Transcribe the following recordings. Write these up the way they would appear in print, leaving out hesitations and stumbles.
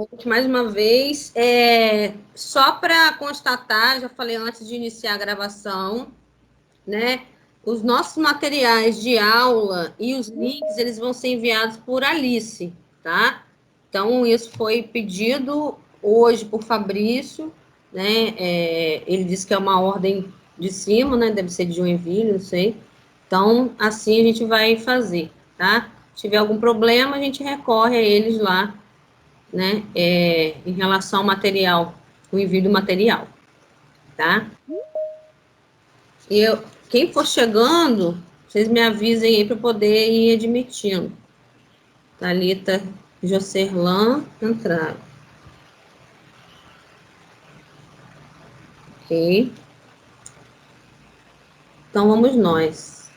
noite mais uma vez. Só para constatar, já falei antes de iniciar a gravação, né? Os nossos materiais de aula e os links, eles vão ser enviados por Alice, tá? Então, isso foi pedido hoje por Fabrício, né? Ele disse que é uma ordem de cima, né? Deve ser de Joinville, não sei. Então, assim a gente vai fazer, tá? Se tiver algum problema, a gente recorre a eles lá, né, em relação ao material, o envio do material, tá? Quem for chegando, vocês me avisem aí para poder ir admitindo. Thalita, Jocerlan, entraram. Ok. Então, vamos nós.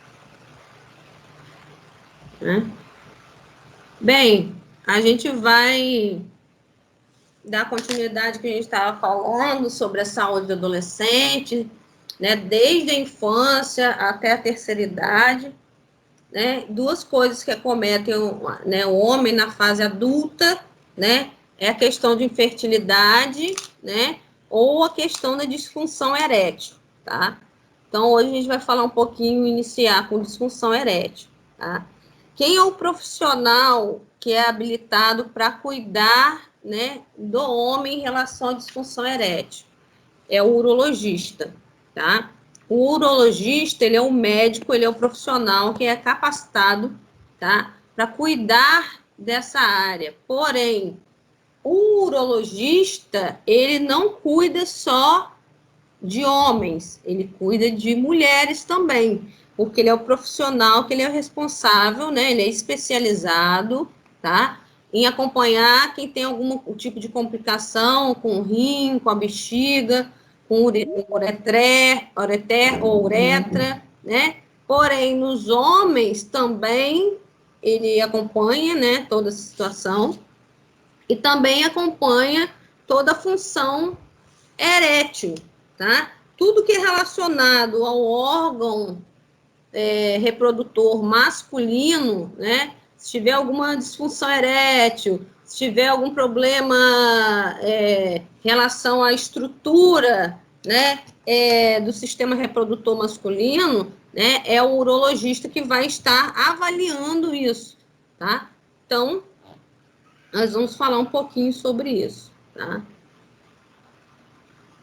Né? Bem, a gente vai dar continuidade que a gente estava falando sobre a saúde do adolescente, né, desde a infância até a terceira idade, né, duas coisas que acometem né, o homem na fase adulta, né, é a questão de infertilidade, né, ou a questão da disfunção erétil, tá? Então, hoje a gente vai falar um pouquinho, iniciar com disfunção erétil, tá? Quem é o profissional que é habilitado para cuidar, né, do homem em relação à disfunção erétil? É o urologista, tá? O urologista, ele é o médico, ele é o profissional que é capacitado, tá? Para cuidar dessa área. Porém, o urologista, ele não cuida só de homens, ele cuida de mulheres também, porque ele é o profissional que ele é responsável, né? Ele é especializado, tá? Em acompanhar quem tem algum tipo de complicação com o rim, com a bexiga, com ureter ou uretra, né? Porém, nos homens também ele acompanha, né, toda essa situação e também acompanha toda a função erétil, tá? Tudo que é relacionado ao órgão reprodutor masculino, né? Se tiver alguma disfunção erétil, se tiver algum problema em relação à estrutura, né, do sistema reprodutor masculino, né, é o urologista que vai estar avaliando isso, tá? Então, nós vamos falar um pouquinho sobre isso, tá?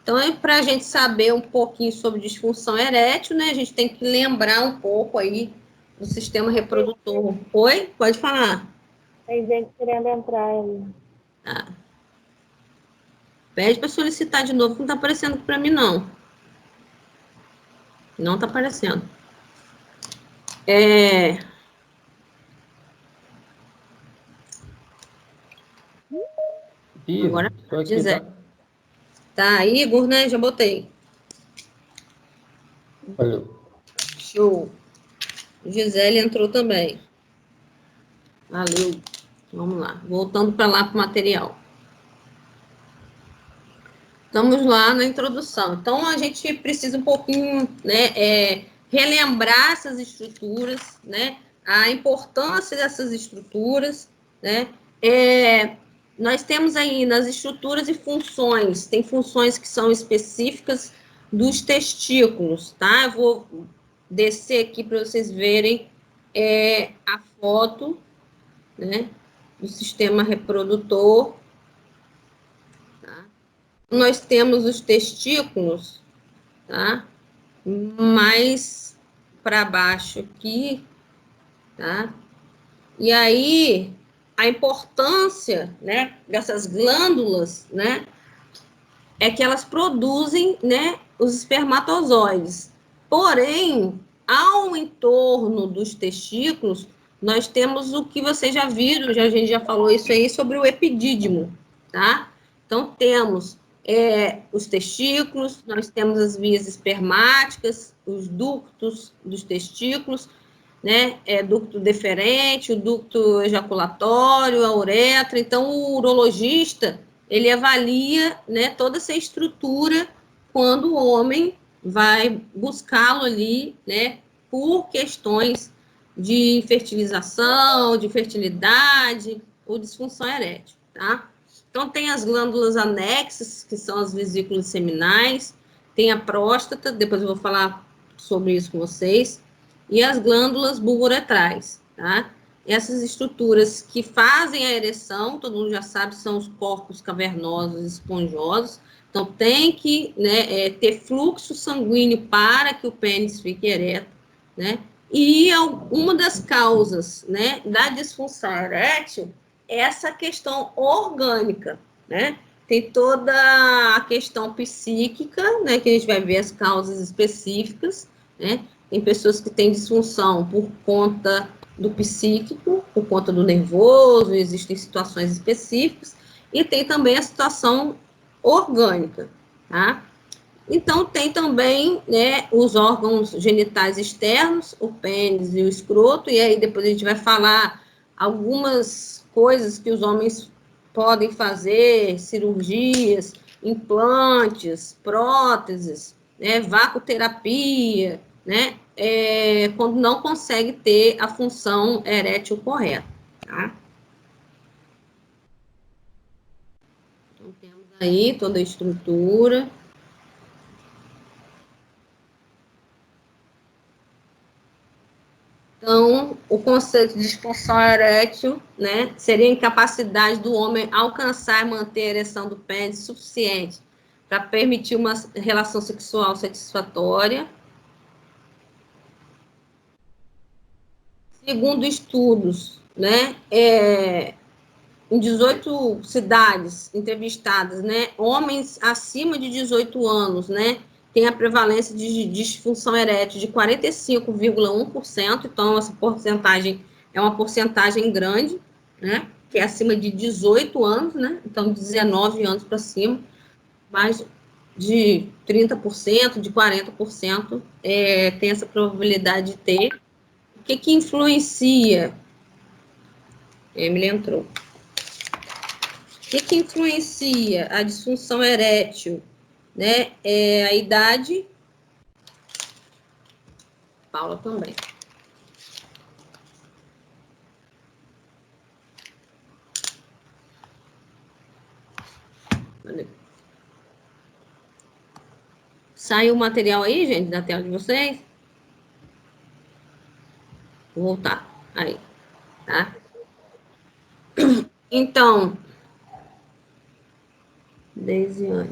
Então, para a gente saber um pouquinho sobre disfunção erétil, né, a gente tem que lembrar um pouco aí do sistema reprodutor. Oi? Pode falar. Tem gente querendo entrar aí. Tá. Pede para solicitar de novo, que não está aparecendo para mim, não. Não está aparecendo. Agora, Tô aqui, Gisele. tá? Tá, Igor, né? Já botei. Valeu. Show. Gisele entrou também. Valeu. Vamos lá. Voltando para lá para o material. Estamos lá na introdução. Então, a gente precisa um pouquinho, né, relembrar essas estruturas, né, a importância dessas estruturas, né. Nós temos aí nas estruturas e funções, tem funções que são específicas dos testículos, tá? Eu vou descer aqui para vocês verem a foto, né, do sistema reprodutor. Nós temos os testículos, tá? Mais para baixo aqui, tá? E aí, a importância, né, dessas glândulas, né, é que elas produzem, né, os espermatozoides. Porém, ao entorno dos testículos, nós temos o que vocês já viram, a gente já falou isso aí, sobre o epidídimo, tá? Então, temos os testículos, nós temos as vias espermáticas, os ductos dos testículos, né? Ducto deferente, o ducto ejaculatório, a uretra. Então, o urologista, ele avalia, né, toda essa estrutura quando o homem vai buscá-lo ali, né, por questões de fertilização, de fertilidade ou disfunção erétil, tá? Então, tem as glândulas anexas, que são as vesículas seminais, tem a próstata, depois eu vou falar sobre isso com vocês, e as glândulas bulbouretrais, tá? Essas estruturas que fazem a ereção, todo mundo já sabe, são os corpos cavernosos, esponjosos, então tem que, né, ter fluxo sanguíneo para que o pênis fique ereto, né? E uma das causas, né, da disfunção erétil é essa questão orgânica, né? Tem toda a questão psíquica, né, que a gente vai ver as causas específicas, né? Tem pessoas que têm disfunção por conta do psíquico, por conta do nervoso, existem situações específicas, e tem também a situação orgânica, tá? Então, tem também, né, os órgãos genitais externos, o pênis e o escroto, e aí depois a gente vai falar algumas coisas que os homens podem fazer, cirurgias, implantes, próteses, né, vacoterapia, né, quando não consegue ter a função erétil correta, tá? Então, temos aí toda a estrutura. Então, o conceito de disfunção erétil, né, seria a incapacidade do homem alcançar e manter a ereção do pênis suficiente para permitir uma relação sexual satisfatória. Segundo estudos, né, em 18 cidades entrevistadas, né, homens acima de 18 anos, né, tem a prevalência de disfunção erétil de 45,1%, então essa porcentagem é uma porcentagem grande, né, que é acima de 18 anos, né, então 19 anos para cima, mais de 30%, de 40%, tem essa probabilidade de ter. O que influencia? Emily entrou. O que influencia a disfunção erétil? Né? É a idade. Paula também. Saiu o material aí, gente, da tela de vocês? Vou voltar. Aí, tá? Então, Deisiane.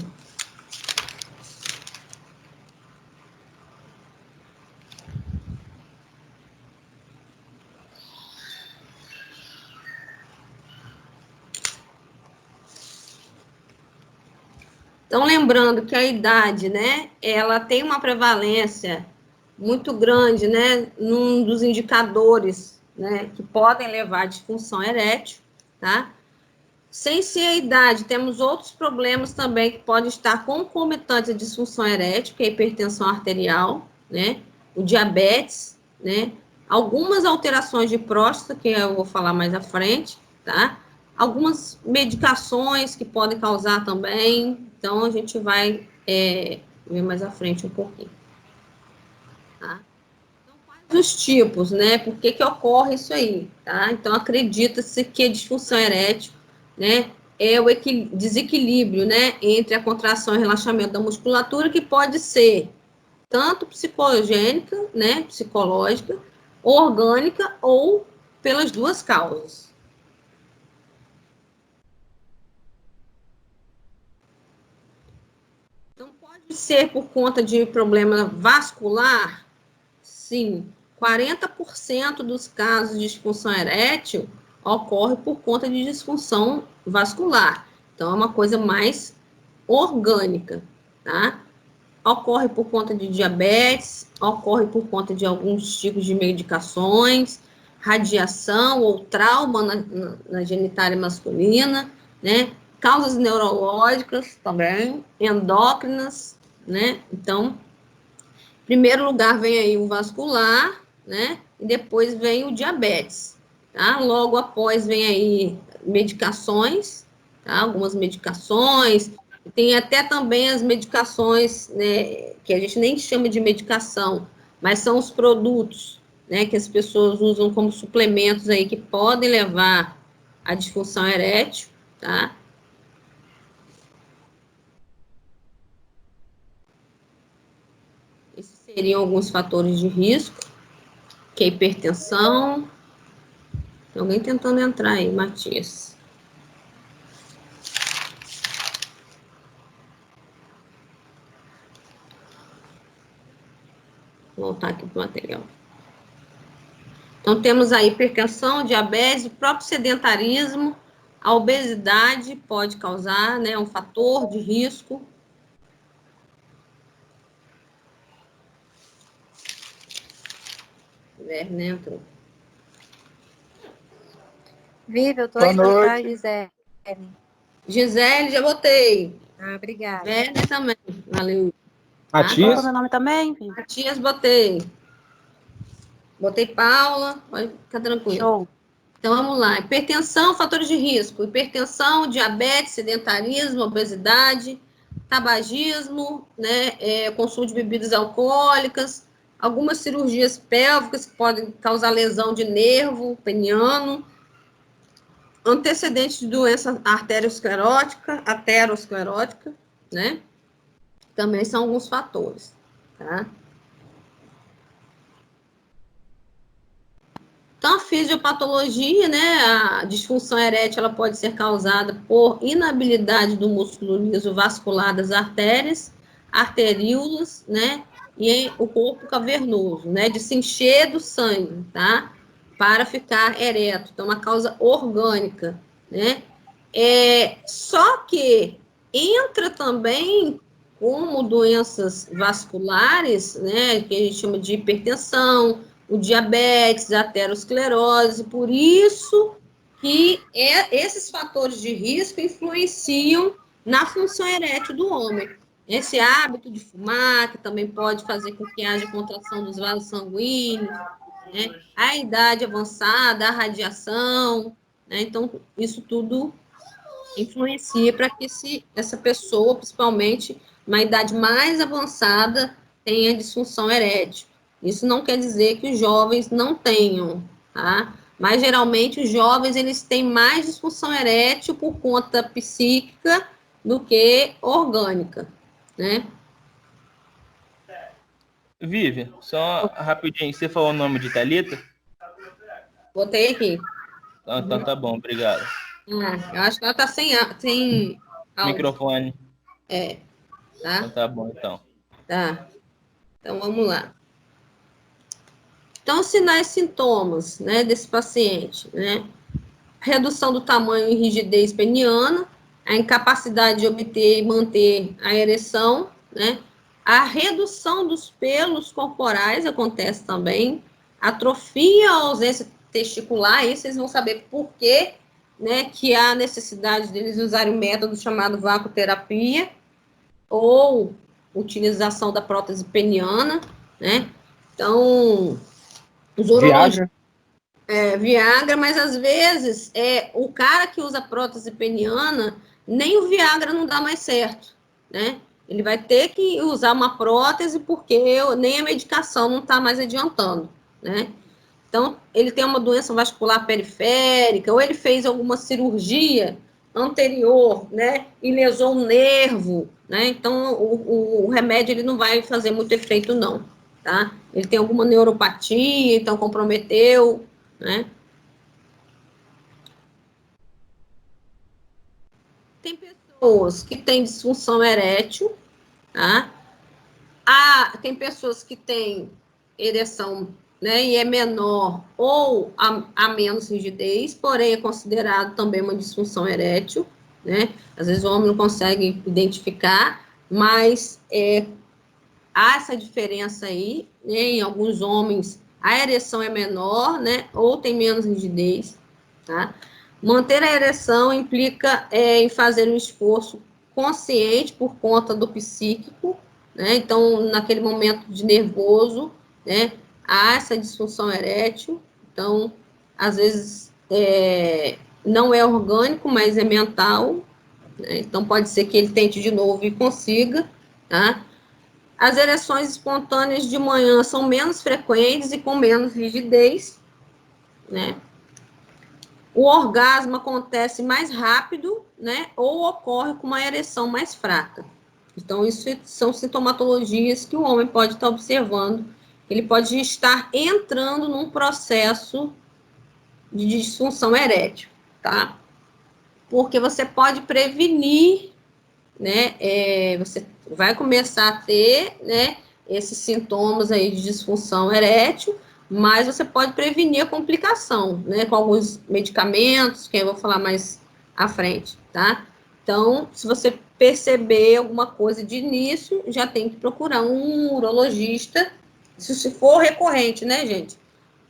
Então, lembrando que a idade, né, ela tem uma prevalência muito grande, né, num dos indicadores, né, que podem levar à disfunção erétil, tá? Sem ser a idade, temos outros problemas também que podem estar concomitantes à disfunção erétil, que é a hipertensão arterial, né, o diabetes, né, algumas alterações de próstata, que eu vou falar mais à frente, tá? Algumas medicações que podem causar também, então a gente vai ver mais à frente um pouquinho, tá? Então, quais os tipos, né? Por que ocorre isso aí, tá? Então, acredita-se que a disfunção erétil, né, é o desequilíbrio, né, entre a contração e relaxamento da musculatura, que pode ser tanto psicogênica, né, psicológica, orgânica ou pelas duas causas. Então, pode ser por conta de problema vascular? Sim, 40% dos casos de disfunção erétil ocorre por conta de disfunção vascular. Então, é uma coisa mais orgânica, tá? Ocorre por conta de diabetes, ocorre por conta de alguns tipos de medicações, radiação ou trauma na genitália masculina, né? Causas neurológicas também, endócrinas, né? Então, em primeiro lugar vem aí o vascular, né? E depois vem o diabetes, tá? Logo após vem aí medicações, tá? Algumas medicações, tem até também as medicações, né, que a gente nem chama de medicação, mas são os produtos, né, que as pessoas usam como suplementos aí que podem levar à disfunção erétil, tá? seriam alguns fatores de risco, que é hipertensão. Tem alguém tentando entrar aí, Matias. Vou voltar aqui para o material. Então, temos a hipertensão, diabetes, o próprio sedentarismo, a obesidade pode causar, né, um fator de risco. Né, entrou. Viva, eu estou Boa aí para noite. Gisele. Gisele, já botei. Obrigada. Werner também, valeu. Matias? Qual é o meu nome também, Viva? Matias, botei. Botei Paula, pode ficar tranquilo. Show. Então, vamos lá. Hipertensão, fatores de risco. Hipertensão, diabetes, sedentarismo, obesidade, tabagismo, né, consumo de bebidas alcoólicas, algumas cirurgias pélvicas que podem causar lesão de nervo peniano, antecedentes de doença aterosclerótica, né? Também são alguns fatores, tá? Então, a fisiopatologia, né, a disfunção erétil, ela pode ser causada por inabilidade do músculo liso vascular das artérias, arteríolas, né, e o corpo cavernoso, né, de se encher do sangue, tá, para ficar ereto. Então, uma causa orgânica, né. Só que entra também como doenças vasculares, né, que a gente chama de hipertensão, o diabetes, a aterosclerose, por isso que esses fatores de risco influenciam na função erétil do homem. Esse hábito de fumar, que também pode fazer com que haja contração dos vasos sanguíneos, né? A idade avançada, a radiação, né? Então, isso tudo influencia para que essa pessoa, principalmente uma idade mais avançada, tenha disfunção erétil. Isso não quer dizer que os jovens não tenham, tá? Mas geralmente os jovens eles têm mais disfunção erétil por conta psíquica do que orgânica, né? Vive, só rapidinho, você falou o nome de Thalita? Botei aqui. Então tá bom, obrigado. Eu acho que ela tá sem áudio. Microfone. Tá? Então tá bom, então. Tá. Então vamos lá. Então, sinais e sintomas, né, desse paciente, né? Redução do tamanho e rigidez peniana, a incapacidade de obter e manter a ereção, né? A redução dos pelos corporais acontece também, atrofia ou ausência testicular, aí vocês vão saber por quê, né, que há necessidade deles usarem um método chamado vacoterapia ou utilização da prótese peniana, né? Então, os urologistas Viagra, mas às vezes o cara que usa prótese peniana, nem o Viagra não dá mais certo, né? Ele vai ter que usar uma prótese porque nem a medicação não está mais adiantando, né? Então, ele tem uma doença vascular periférica, ou ele fez alguma cirurgia anterior, né? E lesou um nervo, né? Então, o remédio ele não vai fazer muito efeito, não, tá? Ele tem alguma neuropatia, então comprometeu, né? Tem pessoas que têm disfunção erétil, tá? Tem pessoas que têm ereção, né, e é menor ou a menos rigidez, porém é considerado também uma disfunção erétil, né? Às vezes o homem não consegue identificar, mas há essa diferença aí, né? Em alguns homens a ereção é menor, né? Ou tem menos rigidez, tá? Manter a ereção implica em fazer um esforço consciente por conta do psíquico, né? Então, naquele momento de nervoso, né? Há essa disfunção erétil. Então, às vezes, não é orgânico, mas é mental, né? Então, pode ser que ele tente de novo e consiga, tá? As ereções espontâneas de manhã são menos frequentes e com menos rigidez, né? O orgasmo acontece mais rápido, né? Ou ocorre com uma ereção mais fraca, Então, isso são sintomatologias que o homem pode estar observando. Ele pode estar entrando num processo de disfunção erétil, tá? Porque você pode prevenir, né? Você vai começar a ter, né, esses sintomas aí de disfunção erétil, mas você pode prevenir a complicação, né, com alguns medicamentos, que eu vou falar mais à frente, tá? Então, se você perceber alguma coisa de início, já tem que procurar um urologista, se for recorrente, né, gente?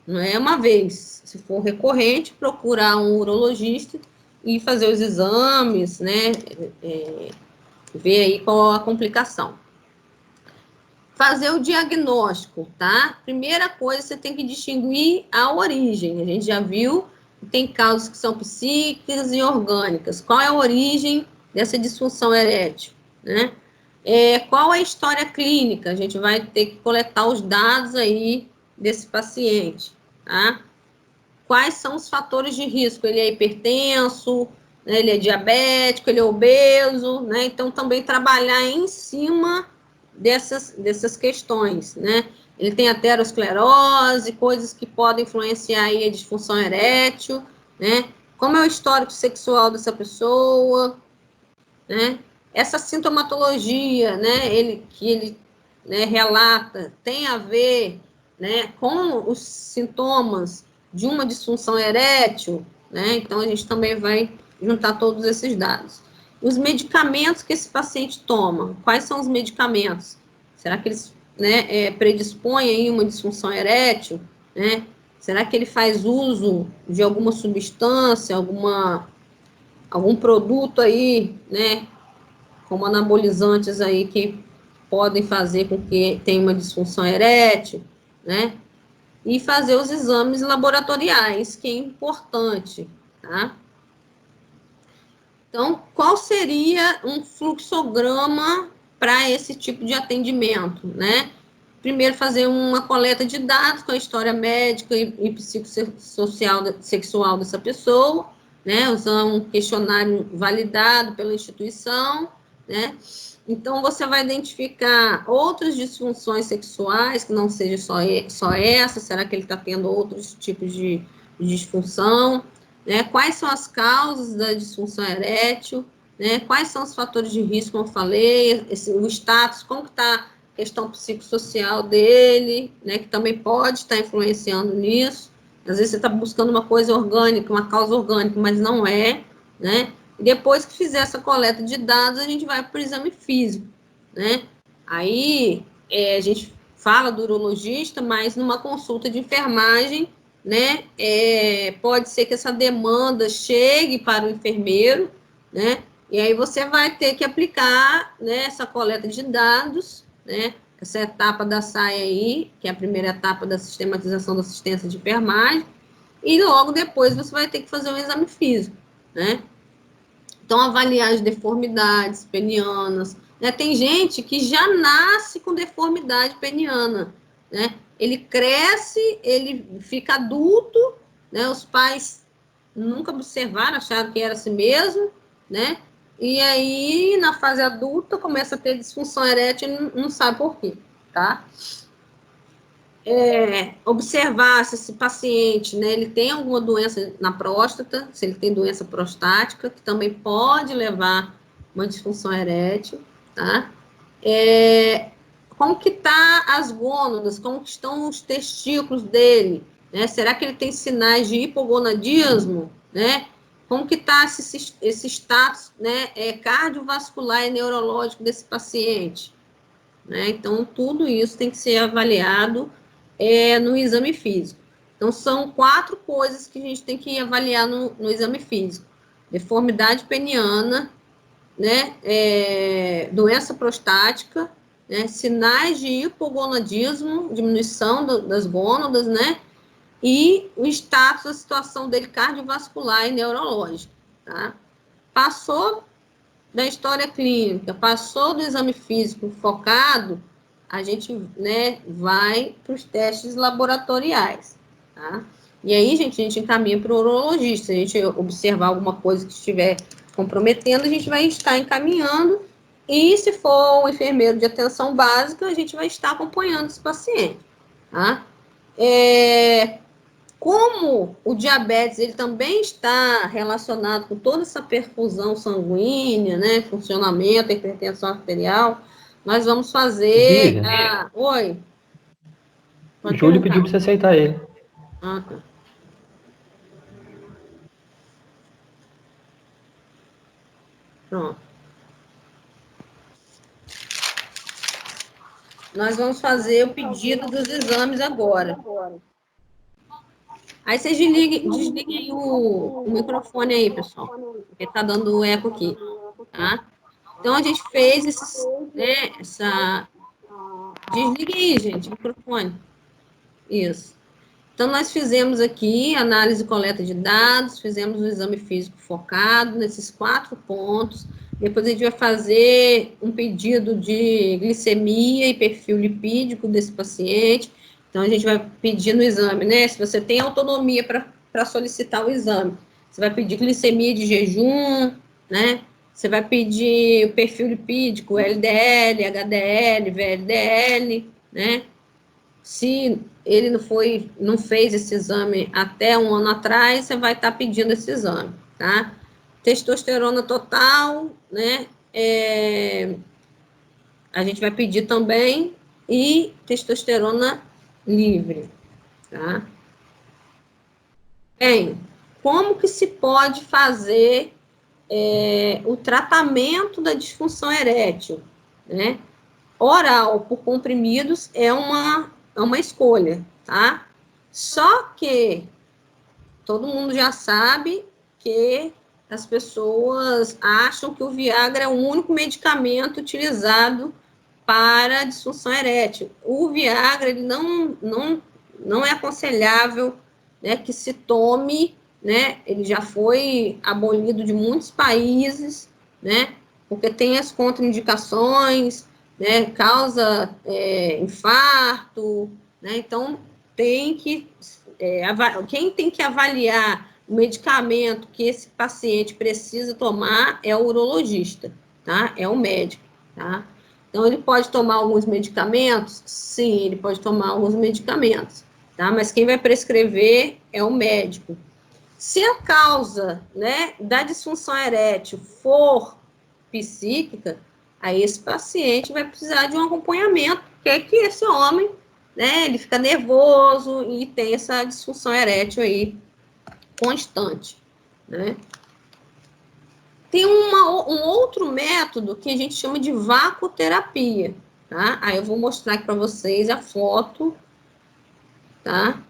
Não é uma vez. Se for recorrente, procurar um urologista e fazer os exames, né? Ver aí qual a complicação. Fazer o diagnóstico, tá? Primeira coisa, você tem que distinguir a origem. A gente já viu que tem causas que são psíquicas e orgânicas. Qual é a origem dessa disfunção erétil, né? Qual a história clínica? A gente vai ter que coletar os dados aí desse paciente, tá? Quais são os fatores de risco? Ele é hipertenso, né? Ele é diabético, ele é obeso, né? Então, também trabalhar em cima dessas questões, né? Ele tem aterosclerose, coisas que podem influenciar aí a disfunção erétil, né? Como é o histórico sexual dessa pessoa, né? Essa sintomatologia, né? Ele né, relata, tem a ver, né, com os sintomas de uma disfunção erétil, né? Então, a gente também vai juntar todos esses dados. Os medicamentos que esse paciente toma, quais são os medicamentos? Será que eles, né, predispõem aí uma disfunção erétil, né? Será que ele faz uso de alguma substância, algum produto aí, né, como anabolizantes aí que podem fazer com que tenha uma disfunção erétil, né? E fazer os exames laboratoriais, que é importante, tá? Então, qual seria um fluxograma para esse tipo de atendimento, né? Primeiro, fazer uma coleta de dados com a história médica e psicossocial sexual dessa pessoa, né? Usar um questionário validado pela instituição, né? Então, você vai identificar outras disfunções sexuais, que não seja só essa, será que ele está tendo outros tipos de disfunção, né? Quais são as causas da disfunção erétil, né? Quais são os fatores de risco, como eu falei, o status, como que está a questão psicossocial dele, né? Que também pode estar influenciando nisso. Às vezes você está buscando uma coisa orgânica, uma causa orgânica, mas não é, né? E depois que fizer essa coleta de dados, a gente vai para o exame físico, né? Aí a gente fala do urologista, mas numa consulta de enfermagem, né? Pode ser que essa demanda chegue para o enfermeiro, né? E aí você vai ter que aplicar, né, essa coleta de dados, né? Essa etapa da SAI aí, que é a primeira etapa da sistematização da assistência de enfermagem, e logo depois você vai ter que fazer um exame físico, né? Então, avaliar as deformidades penianas, né? Tem gente que já nasce com deformidade peniana, né? Ele cresce, ele fica adulto, né? Os pais nunca observaram, acharam que era assim mesmo, né? E aí, na fase adulta, começa a ter disfunção erétil e não sabe por quê, tá? Observar se esse paciente, né, ele tem alguma doença na próstata, se ele tem doença prostática, que também pode levar uma disfunção erétil, tá? Como que tá as gônadas, como que estão os testículos dele, né? Será que ele tem sinais de hipogonadismo, né? Como que está esse status, né, cardiovascular e neurológico desse paciente, né? Então, tudo isso tem que ser avaliado no exame físico. Então, são 4 coisas que a gente tem que avaliar no exame físico. Deformidade peniana, né? Doença prostática, né? Sinais de hipogonadismo, diminuição das gônadas, né? E o status da situação dele cardiovascular e neurológica, tá? Passou da história clínica, passou do exame físico focado, a gente, né, vai para os testes laboratoriais, tá? E aí, gente, a gente encaminha para o urologista. Se a gente observar alguma coisa que estiver comprometendo, a gente vai estar encaminhando E se for um enfermeiro de atenção básica, a gente vai estar acompanhando esse paciente, tá? Como o diabetes ele também está relacionado com toda essa perfusão sanguínea, né, funcionamento, hipertensão arterial, nós vamos fazer Vivian, Oi? o Pode Júlio perguntar. pediu para você aceitar ele. Ah, tá. Pronto. Nós vamos fazer o pedido dos exames agora. Aí vocês desliguem aí o microfone aí, pessoal. Porque tá dando eco aqui, tá? Então, a gente fez essa... Desligue aí, gente, o microfone. Isso. Então, nós fizemos aqui análise e coleta de dados, fizemos um exame físico focado nesses 4 pontos. Depois a gente vai fazer um pedido de glicemia e perfil lipídico desse paciente. Então, a gente vai pedir no exame, né? Se você tem autonomia para solicitar o exame. Você vai pedir glicemia de jejum, né? Você vai pedir o perfil lipídico, LDL, HDL, VLDL, né? Se ele não fez esse exame até um ano atrás, você vai estar pedindo esse exame, tá? Testosterona total, né? A gente vai pedir também, e testosterona livre, tá? Bem, como que se pode fazer o tratamento da disfunção erétil, né? Oral por comprimidos é uma escolha, tá? Só que todo mundo já sabe que as pessoas acham que o Viagra é o único medicamento utilizado para a disfunção erétil. O Viagra, ele não é aconselhável, né, que se tome, né? Ele já foi abolido de muitos países, né? Porque tem as contraindicações, né? Causa infarto, né? Então, tem que... quem tem que avaliar o medicamento que esse paciente precisa tomar é o urologista, tá? É o médico, tá? Então, ele pode tomar alguns medicamentos? Sim, ele pode tomar alguns medicamentos, tá? Mas quem vai prescrever é o médico. Se a causa, né, da disfunção erétil for psíquica, aí esse paciente vai precisar de um acompanhamento, porque é que esse homem, né, ele fica nervoso e tem essa disfunção erétil aí constante, né? Tem um outro método que a gente chama de vacoterapia, tá? Aí eu vou mostrar aqui para vocês a foto, tá?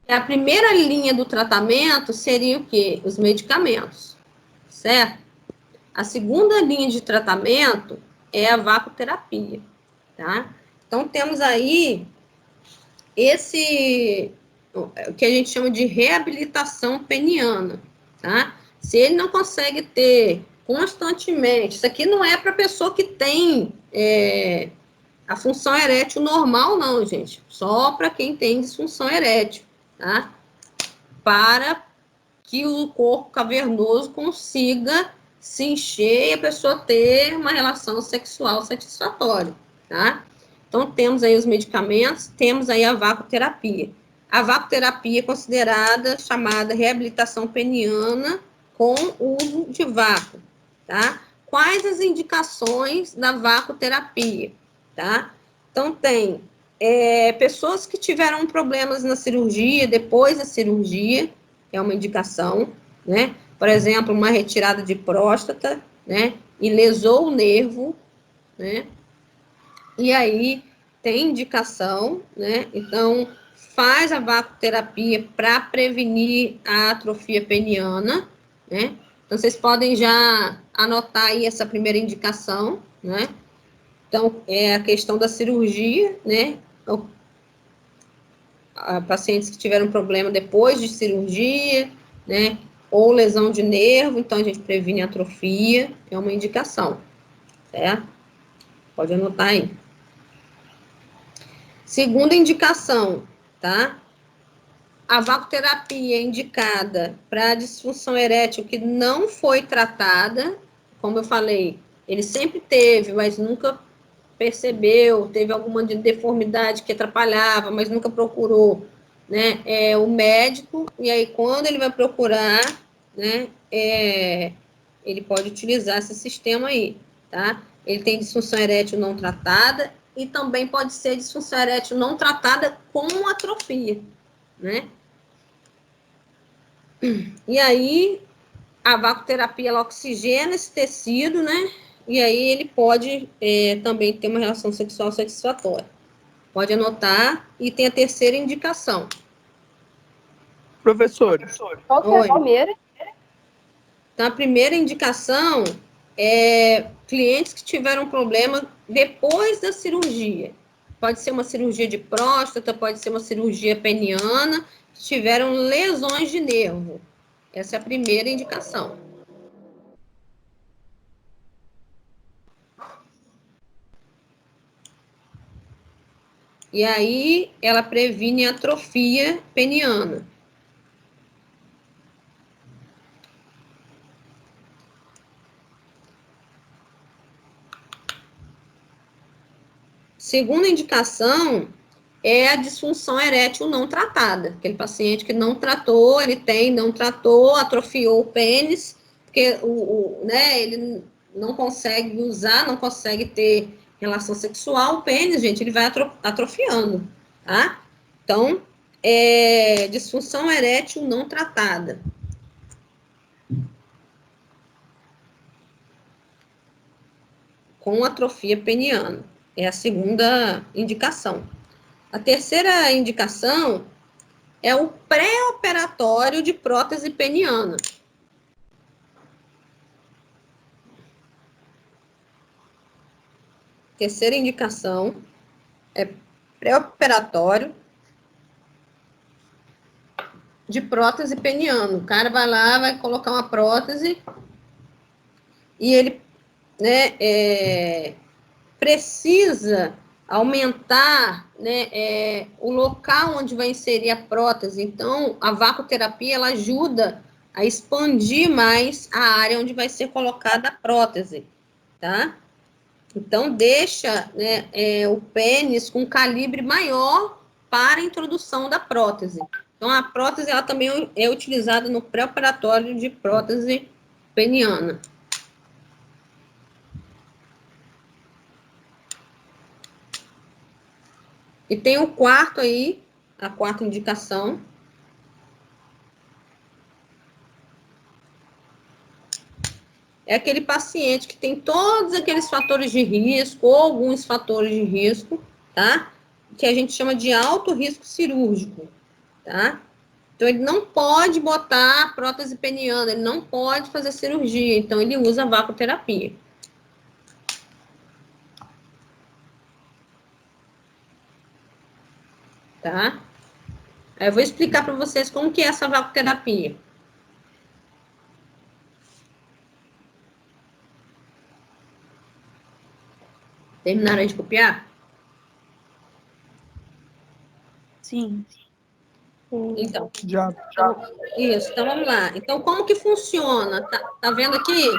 A primeira linha do tratamento seria o quê? Os medicamentos, certo? A segunda linha de tratamento é a vacoterapia, tá? Então, temos aí o que a gente chama de reabilitação peniana, tá? Se ele não consegue ter constantemente, isso aqui não é para pessoa que tem a função erétil normal, não, gente. Só para quem tem disfunção erétil, tá? Para que o corpo cavernoso consiga se encher e a pessoa ter uma relação sexual satisfatória, tá? Então, temos aí os medicamentos, temos aí a vacoterapia. A vacoterapia é considerada chamada reabilitação peniana com uso de vácuo, tá? Quais as indicações da vacoterapia, tá? Então, tem pessoas que tiveram problemas na cirurgia, depois da cirurgia, é uma indicação, né? Por exemplo, uma retirada de próstata, né? E lesou o nervo, né? E aí tem indicação, né? Então, faz a vacoterapia para prevenir a atrofia peniana, né? Então, vocês podem já anotar aí essa primeira indicação, né? Então, é a questão da cirurgia, né? Pacientes que tiveram problema depois de cirurgia, né? Ou lesão de nervo, então a gente previne atrofia, é uma indicação, certo? Pode anotar aí. Segunda indicação, tá? A vacoterapia é indicada para disfunção erétil que não foi tratada, como eu falei, ele sempre teve, mas nunca percebeu, teve alguma deformidade que atrapalhava, mas nunca procurou, né, o médico, e aí quando ele vai procurar, né, ele pode utilizar esse sistema aí, tá? Ele tem disfunção erétil não tratada e também pode ser disfunção erétil não tratada com atrofia, né? E aí, a vacoterapia, ela oxigena esse tecido, né? E aí ele pode também ter uma relação sexual satisfatória. Pode anotar. E tem a terceira indicação. Professora, Qual que é a primeira? Então, a primeira indicação é clientes que tiveram problema depois da cirurgia. Pode ser uma cirurgia de próstata, pode ser uma cirurgia peniana, que tiveram lesões de nervo. Essa é a primeira indicação. E aí, ela previne a atrofia peniana. Segunda indicação é a disfunção erétil não tratada. Aquele paciente que não tratou, não tratou, atrofiou o pênis, porque né, ele não consegue usar, não consegue ter relação sexual, o pênis, gente, ele vai atrofiando, tá? Então, disfunção erétil não tratada. Com atrofia peniana. É a segunda indicação. A terceira indicação é o pré-operatório de prótese peniana. Terceira indicação é pré-operatório de prótese peniana. O cara vai lá, vai colocar uma prótese e ele, né, precisa aumentar, né, o local onde vai inserir a prótese. Então, a vacoterapia, ela ajuda a expandir mais a área onde vai ser colocada a prótese, tá? Então, deixa, né, o pênis com calibre maior para a introdução da prótese. Então, a prótese, ela também é utilizada no pré-operatório de prótese peniana. E tem o quarto aí, a quarta indicação. É aquele paciente que tem todos aqueles fatores de risco, ou alguns fatores de risco, tá? Que a gente chama de alto risco cirúrgico, tá? Então, ele não pode botar prótese peniana, ele não pode fazer cirurgia, então ele usa a vacoterapia. Tá? Aí eu vou explicar para vocês como que é essa vacoterapia. Terminaram de copiar? Sim. Então, Já. isso, então vamos lá. Então, como que funciona? Tá vendo aqui?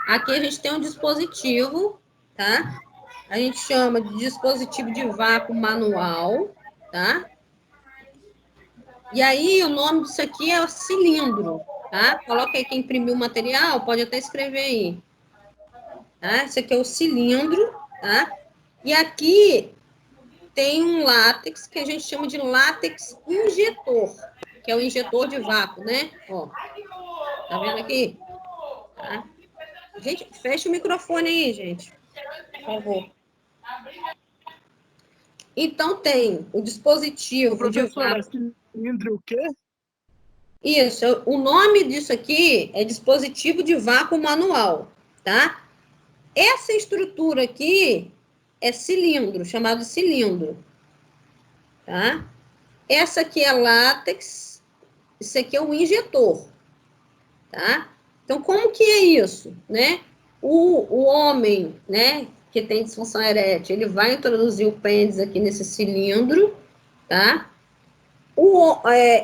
Aqui a gente tem um dispositivo, tá? A gente chama de dispositivo de vácuo manual, tá? E aí, o nome disso aqui é o cilindro, tá? Coloca aí quem imprimiu o material, pode até escrever aí. Tá? Esse aqui é o cilindro, tá? E aqui tem um látex que a gente chama de látex injetor, que é o injetor de vácuo, né? Ó, tá vendo aqui? Tá? Gente, fecha o microfone aí, gente, por favor. Então, tem o dispositivo de Professora, vácuo. cilindro o quê? Isso, o nome disso aqui é dispositivo de vácuo manual, tá? Essa estrutura aqui é cilindro, chamado de cilindro, tá? Essa aqui é látex, isso aqui é o injetor, tá? Então, como que é isso, né? O homem, né, que tem disfunção erétil, ele vai introduzir o pênis aqui nesse cilindro, tá?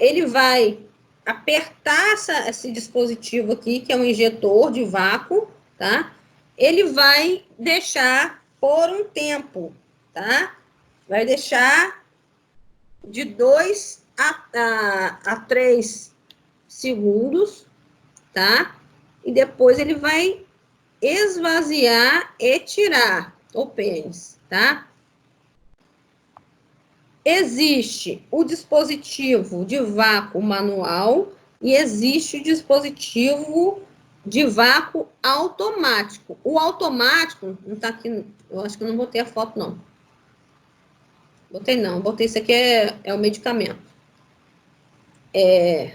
Ele vai apertar esse dispositivo aqui, que é um injetor de vácuo, tá? ele vai deixar por um tempo, tá? Vai deixar de 2 a 3 segundos, tá? E depois ele vai esvaziar e tirar o pênis, tá? Existe o dispositivo de vácuo manual e existe o dispositivo de vácuo automático. O automático, não tá aqui, eu acho que eu não botei a foto, não. Botei isso aqui, é o medicamento. É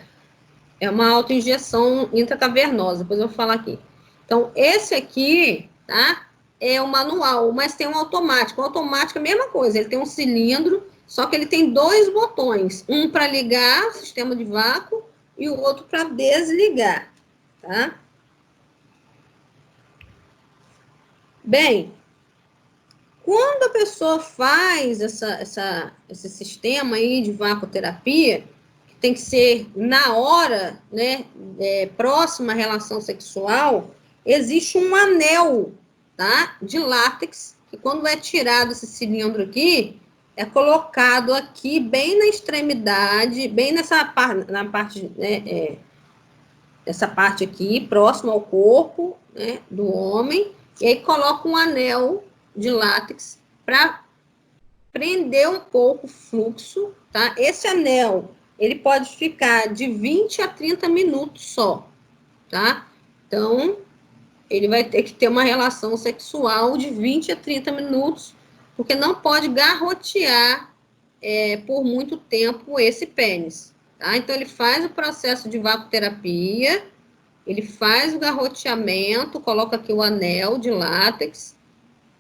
uma autoinjeção intracavernosa, depois eu vou falar aqui. Então, esse aqui, tá? É o manual, mas tem um automático. O automático é a mesma coisa, ele tem um cilindro, só que ele tem 2 botões. Um para ligar o sistema de vácuo e o outro para desligar, tá? Bem, quando a pessoa faz esse sistema aí de vacuoterapia, que tem que ser na hora, né, próxima à relação sexual, existe um anel, tá, de látex, que quando é tirado esse cilindro aqui, é colocado aqui bem na extremidade, bem na parte, né, essa parte aqui, próximo ao corpo, né, do homem, e aí coloca um anel de látex para prender um pouco o fluxo, tá? Esse anel, ele pode ficar de 20 a 30 minutos só, tá? Então, ele vai ter que ter uma relação sexual de 20 a 30 minutos, porque não pode garrotear por muito tempo esse pênis, tá? Então, ele faz o processo de vacuoterapia, ele faz o garroteamento, coloca aqui o anel de látex,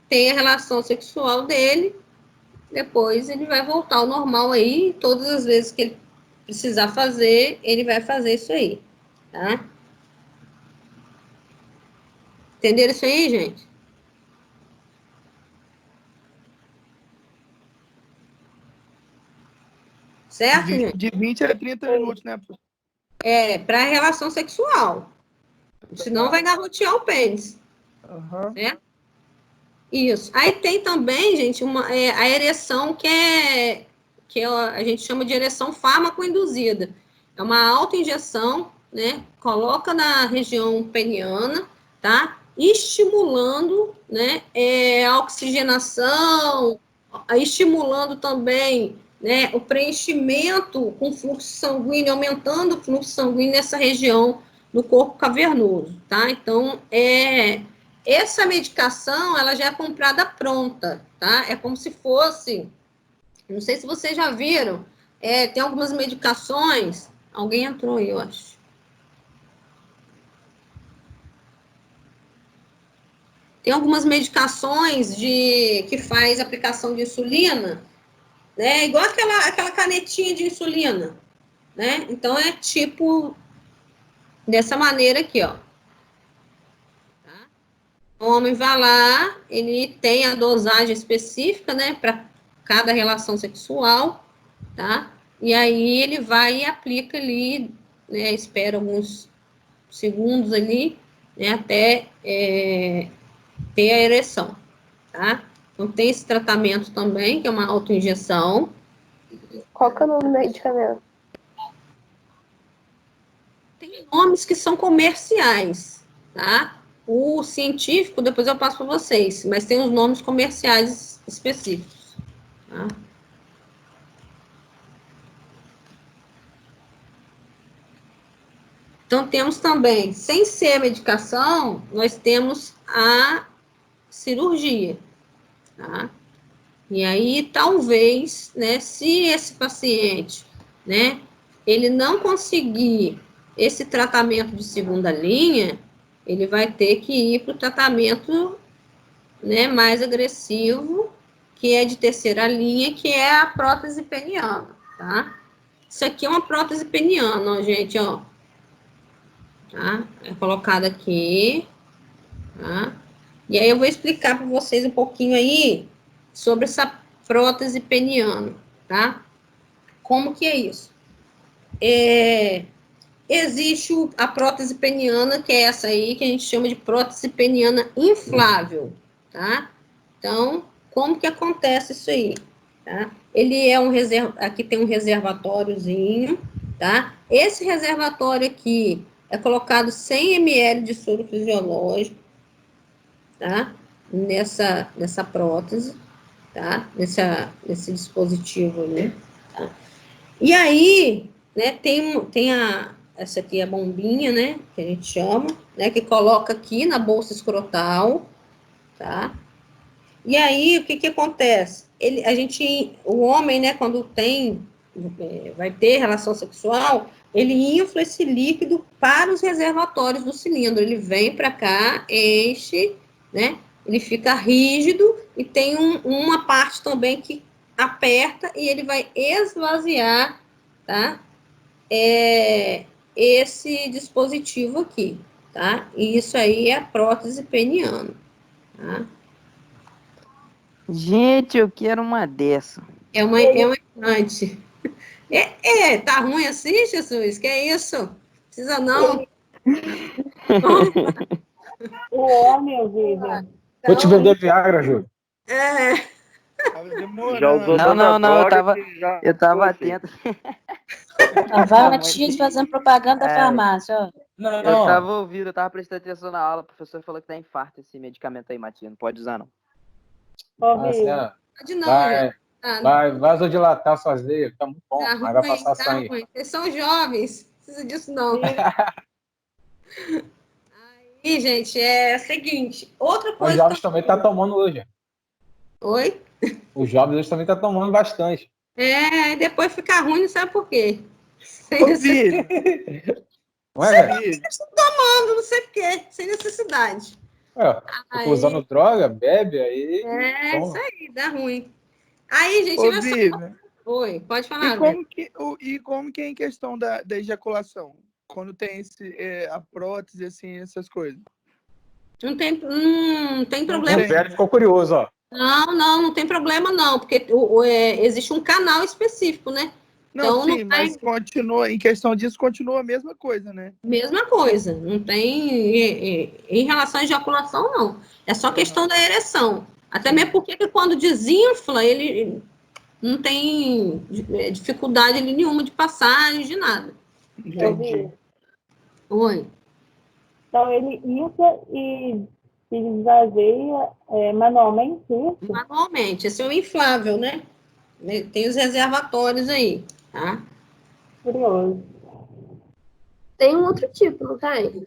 tem a relação sexual dele, depois ele vai voltar ao normal aí, todas as vezes que ele precisar fazer, ele vai fazer isso aí, tá? Entenderam isso aí, gente? Certo, gente? De 20 a 30 minutos, né? Para relação sexual. Senão vai garrotear o pênis. Uhum. Né? Isso. Aí tem também, gente, a ereção a gente chama de ereção fármaco-induzida. É uma autoinjeção, né? Coloca na região peniana, tá? Estimulando, né? A oxigenação, estimulando também, né? O preenchimento com fluxo sanguíneo, aumentando o fluxo sanguíneo nessa região do corpo cavernoso, tá? Então, essa medicação, ela já é comprada pronta, tá? É como se fosse, não sei se vocês já viram, tem algumas medicações, alguém entrou aí, eu acho. Tem algumas medicações que faz aplicação de insulina, né? Igual aquela canetinha de insulina, né? Então, é tipo dessa maneira aqui, ó. O homem vai lá, ele tem a dosagem específica, né, para cada relação sexual, tá? E aí ele vai e aplica ali, né, espera alguns segundos ali, né, até ter a ereção, tá? Então tem esse tratamento também, que é uma autoinjeção. Qual que é o nome do medicamento? Tem nomes que são comerciais, tá? O científico, depois eu passo para vocês, mas tem os nomes comerciais específicos, tá? Então, temos também, sem ser medicação, nós temos a cirurgia, tá? E aí, talvez, né, se esse paciente, né, ele não conseguir esse tratamento de segunda linha, ele vai ter que ir para o tratamento, né, mais agressivo, que é de terceira linha, que é a prótese peniana, tá? Isso aqui é uma prótese peniana, ó, gente, ó. Tá? É colocado aqui, tá? E aí eu vou explicar para vocês um pouquinho aí sobre essa prótese peniana, tá? Como que é isso? existe a prótese peniana, que é essa aí, que a gente chama de prótese peniana inflável, tá? Então, como que acontece isso aí? Tá? Ele é aqui tem um reservatóriozinho, tá? Esse reservatório aqui é colocado 100 ml de soro fisiológico, tá? Nessa prótese, tá? Nesse dispositivo ali, tá? E aí, né, essa aqui é a bombinha, né, que a gente chama, né, que coloca aqui na bolsa escrotal, tá? E aí, o que que acontece? O homem, né, quando vai ter relação sexual, ele infla esse líquido para os reservatórios do cilindro. Ele vem para cá, enche, né? Ele fica rígido e tem uma parte também que aperta e ele vai esvaziar, tá? Esse dispositivo aqui, tá? E isso aí é a prótese peniana, tá? Gente, eu quero uma dessa. É uma implante. Tá ruim assim, Jesus? Que é isso? Precisa não. O homem, Vivian. Vou te vender Viagra, Júlio. Tava Já demorando. usou Não, tanta não, eu droga que já tava ficou assim. atento. Vai a tia fazendo propaganda da É. farmácia, ó. Não, Eu tava ouvindo, eu tava prestando atenção na aula, o professor falou que dá infarto esse medicamento aí, Matinho. Não pode usar, não. assim, ó, Pode não, vai, gente. Tá, vai vasodilatar suas veias, tá muito bom. tá Aí vai ruim, passar tá sangue. ruim. Vocês são jovens. Não precisa disso, não. E, gente, é o seguinte. Outra Os coisa. jovens também tá tomando hoje. Oi? Os jovens hoje também estão tomando bastante. E depois fica ruim, não sabe por quê. Ô, Vivian, Não é, velho? Vivian, Não sei por quê, sem necessidade. Fica usando droga, bebe, aí. Isso aí, dá ruim. Aí, gente, ô, olha só. Vivian. Oi, pode falar. E como que é em questão da ejaculação? Quando tem a prótese, assim, essas coisas. Não tem problema. O Fred ficou curioso, ó. Não tem problema não, porque existe um canal específico, né? Não, Então, sim, não mas continua, em questão disso, continua a mesma coisa, né? mesma coisa, não tem em relação à ejaculação, não. É só questão da ereção. Até mesmo porque quando desinfla, ele não tem dificuldade nenhuma de passagem, de nada. Entendi. Oi. Então, ele infla e se esvazia manualmente, isso? Manualmente, esse é o inflável, né? Tem os reservatórios aí, tá? Curioso. Tem um outro tipo, não tem?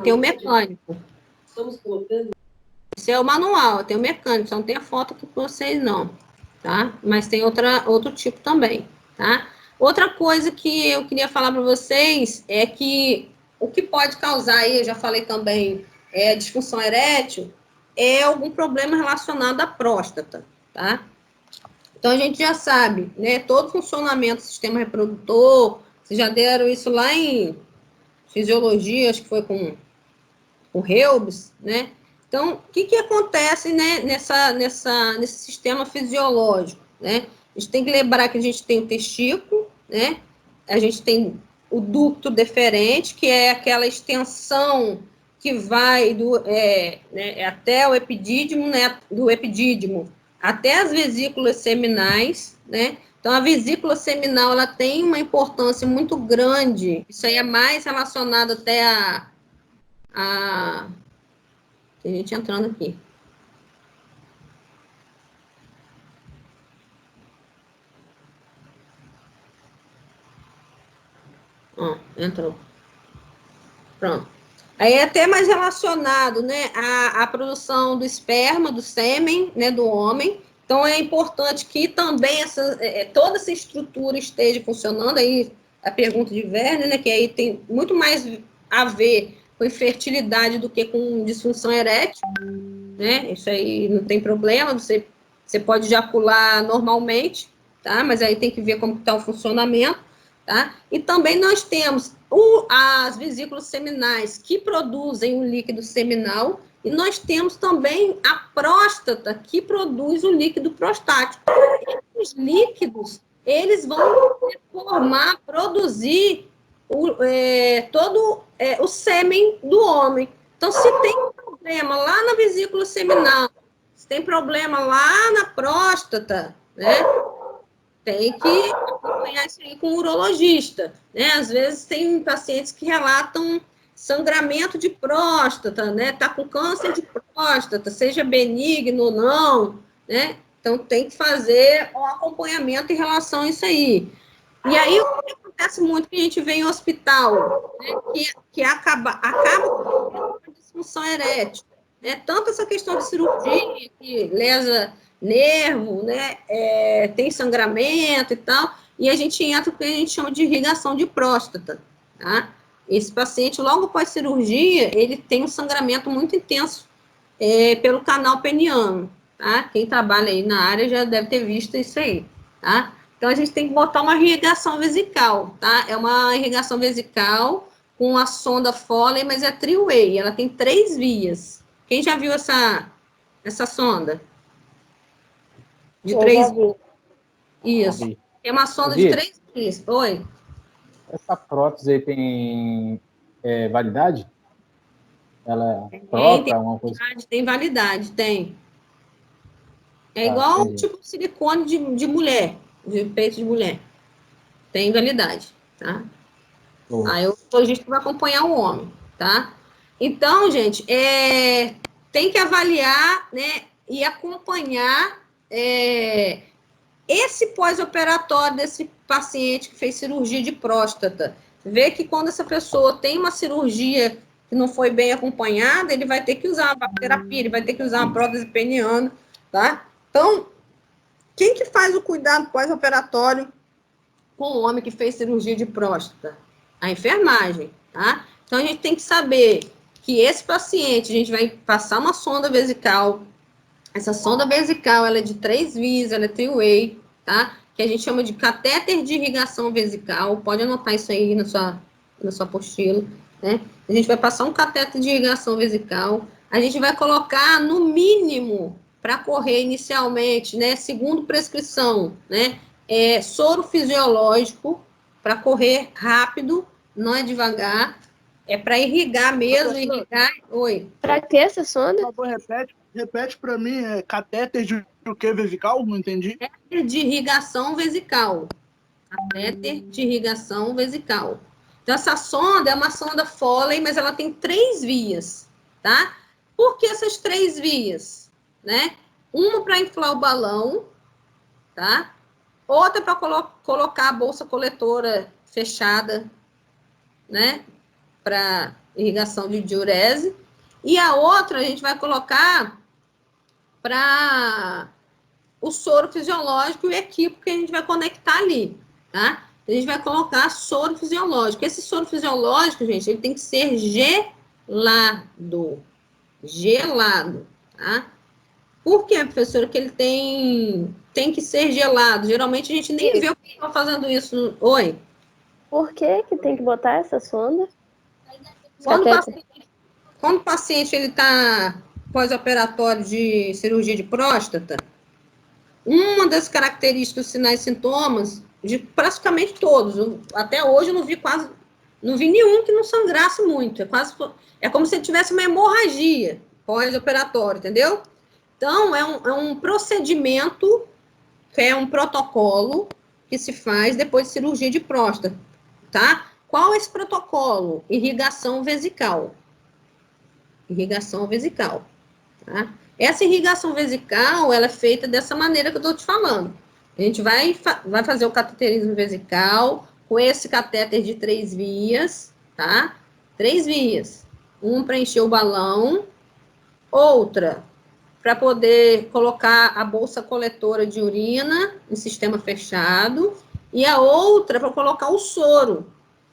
Tem o mecânico. Esse é o manual, tem o mecânico, só não tem a foto aqui com vocês, não, tá? Mas tem outro tipo também, tá? Outra coisa que eu queria falar para vocês é que o que pode causar aí, eu já falei também, disfunção erétil, é algum problema relacionado à próstata, tá? Então, a gente já sabe, né, todo o funcionamento do sistema reprodutor, vocês já deram isso lá em fisiologia, acho que foi com o Helbs, né? Então, o que acontece, né, nesse sistema fisiológico, né? A gente tem que lembrar que a gente tem o testículo, né? A gente tem o ducto deferente, que é aquela extensão que vai até o epidídimo, né? Do epidídimo até as vesículas seminais, né? Então, a vesícula seminal, ela tem uma importância muito grande. Isso aí é mais relacionado até tem gente entrando aqui. Entrou. Pronto. Aí é até mais relacionado, né, à produção do esperma, do sêmen, né, do homem. Então, é importante que também toda essa estrutura esteja funcionando. Aí, a pergunta de Werner, né, que aí tem muito mais a ver com infertilidade do que com disfunção erétil, né? Isso aí não tem problema, você pode ejacular normalmente, tá? Mas aí tem que ver como está o funcionamento, tá? E também nós temos as vesículas seminais que produzem o líquido seminal, e nós temos também a próstata que produz o líquido prostático. Os líquidos, eles vão produzir todo o sêmen do homem. Então, se tem problema lá na vesícula seminal, se tem problema lá na próstata, né? Tem que acompanhar isso aí com o urologista, né? Às vezes tem pacientes que relatam sangramento de próstata, né? Tá com câncer de próstata, seja benigno ou não, né? Então tem que fazer um acompanhamento em relação a isso aí. E aí o que acontece muito que a gente vê em hospital, né? Que acaba com disfunção erétil, né? Tanto essa questão de cirurgia que lesa nervo, né? Tem sangramento e tal, e a gente entra no que a gente chama de irrigação de próstata, tá? Esse paciente, logo após cirurgia, ele tem um sangramento muito intenso pelo canal peniano, tá? Quem trabalha aí na área já deve ter visto isso aí, tá? Então, a gente tem que botar uma irrigação vesical, tá? É uma irrigação vesical com a sonda Foley, mas é three-way, ela tem 3 vias. Quem já viu essa sonda? De Eu 3 já vi. Isso. Vi. Tem uma sonda de Vi. 3 vias. Oi? Essa prótese aí tem validade? Ela é própria, alguma coisa? Tem validade, tem. É Tá, igual entendi. tipo silicone de mulher, de peito de mulher. Tem validade, tá? Boa. Aí o urologista vai acompanhar o homem, tá? Então, gente, tem que avaliar, né, e acompanhar esse pós-operatório desse paciente que fez cirurgia de próstata. Ver que quando essa pessoa tem uma cirurgia que não foi bem acompanhada, ele vai ter que usar uma terapia, ele vai ter que usar uma prótese peniana, tá? Então, quem que faz o cuidado pós-operatório com o homem que fez cirurgia de próstata? A enfermagem, tá? Então, a gente tem que saber que esse paciente, a gente vai passar uma sonda vesical. Essa sonda vesical, ela é de 3 vias, ela é three-way, tá? Que a gente chama de catéter de irrigação vesical. Pode anotar isso aí na sua apostila, né? A gente vai passar um catéter de irrigação vesical. A gente vai colocar, no mínimo, para correr inicialmente, né? Segundo prescrição, né? Soro fisiológico, para correr rápido, não é devagar. É para irrigar mesmo, irrigar. Oi. Pra que essa sonda? Por favor, repete para mim, catéter de o que vesical? Não entendi. Catéter de irrigação vesical. Catéter de irrigação vesical. Então, essa sonda é uma sonda Foley, mas ela tem 3 vias, tá? Por que essas 3 vias? Né? Uma para inflar o balão, tá? Outra para colocar a bolsa coletora fechada, né? Para irrigação de diurese. E a outra a gente vai colocar para o soro fisiológico e o equívoco que a gente vai conectar ali, tá? A gente vai colocar soro fisiológico. Esse soro fisiológico, gente, ele tem que ser gelado. Gelado, tá? Por quê, professora? Que ele tem que ser gelado. Geralmente a gente nem vê o que está fazendo isso. Oi? Por que que tem que botar essa sonda? Quando o paciente ele está pós-operatório de cirurgia de próstata, uma das características, sinais e sintomas, de praticamente todos, até hoje eu não vi nenhum que não sangrasse muito, é como se tivesse uma hemorragia pós-operatório, entendeu? Então, é um procedimento, que é um protocolo que se faz depois de cirurgia de próstata, tá? Qual é esse protocolo? Irrigação vesical. Irrigação vesical, tá? Essa irrigação vesical, ela é feita dessa maneira que eu estou te falando. A gente vai fazer o cateterismo vesical com esse catéter de 3 vias, tá? 3 vias. Um para encher o balão, outra para poder colocar a bolsa coletora de urina em sistema fechado, e a outra para colocar o soro,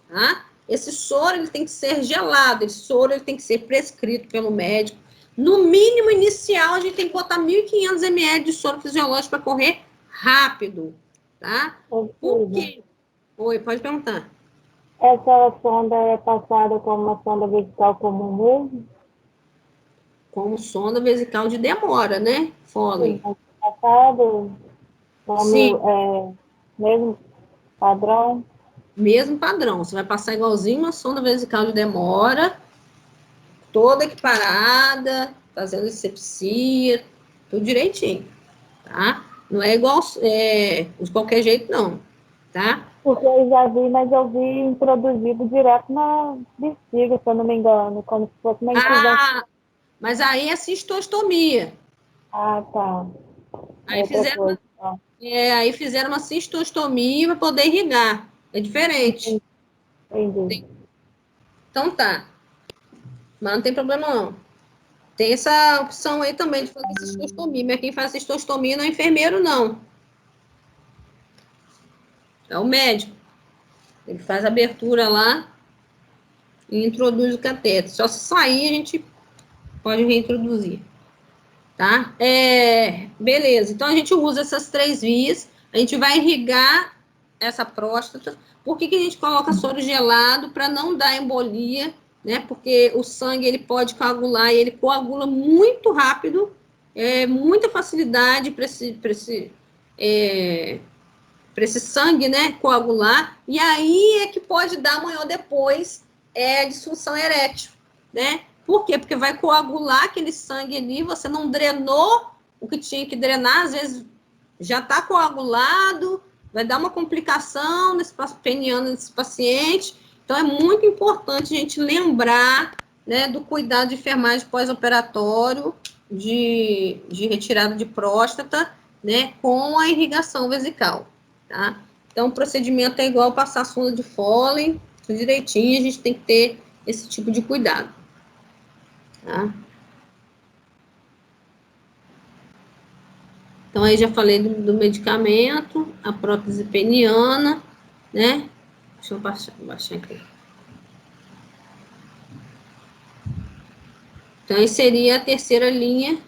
tá? Esse soro ele tem que ser gelado, esse soro ele tem que ser prescrito pelo médico. No mínimo inicial, a gente tem que botar 1.500 ml de soro fisiológico para correr rápido, tá? Por quê? Oi, pode perguntar. Essa sonda é passada como uma sonda vesical comum mesmo? Como sonda vesical de demora, né? Foley. Sim, passado como Sim. mesmo padrão? Mesmo padrão. Você vai passar igualzinho uma sonda vesical de demora, toda equiparada, fazendo asepsia, tudo direitinho, tá? Não é igual de qualquer jeito, não, tá? Porque eu já vi, mas eu vi introduzido direto na bexiga, se eu não me engano, como se fosse uma incisão. Ah, mas aí é cistostomia. Ah, tá. Aí Outra fizeram, coisa. Tá. aí fizeram uma cistostomia para poder irrigar. É diferente. Entendi. Então tá. Mas não tem problema, não. Tem essa opção aí também de fazer cistostomia. Mas quem faz cistostomia não é enfermeiro, não. É o médico. Ele faz a abertura lá e introduz o cateter. Só se sair, a gente pode reintroduzir. Tá? Beleza. Então, a gente usa essas 3 vias. A gente vai irrigar essa próstata. Por que a gente coloca soro gelado? Para não dar embolia, né? Porque o sangue, ele pode coagular e ele coagula muito rápido. Muita facilidade para esse sangue, né, coagular, e aí é que pode dar amanhã ou depois disfunção erétil, né? Por quê? Porque vai coagular aquele sangue ali, você não drenou o que tinha que drenar, às vezes já está coagulado, vai dar uma complicação peniana nesse paciente. Então, é muito importante a gente lembrar, né, do cuidado de enfermagem pós-operatório, de retirada de próstata, né, com a irrigação vesical. Tá? Então, o procedimento é igual passar sonda de Foley, tudo direitinho, a gente tem que ter esse tipo de cuidado. Tá? Então, aí já falei do medicamento, a prótese peniana, né? Deixa eu baixar aqui. Então, aí seria a terceira linha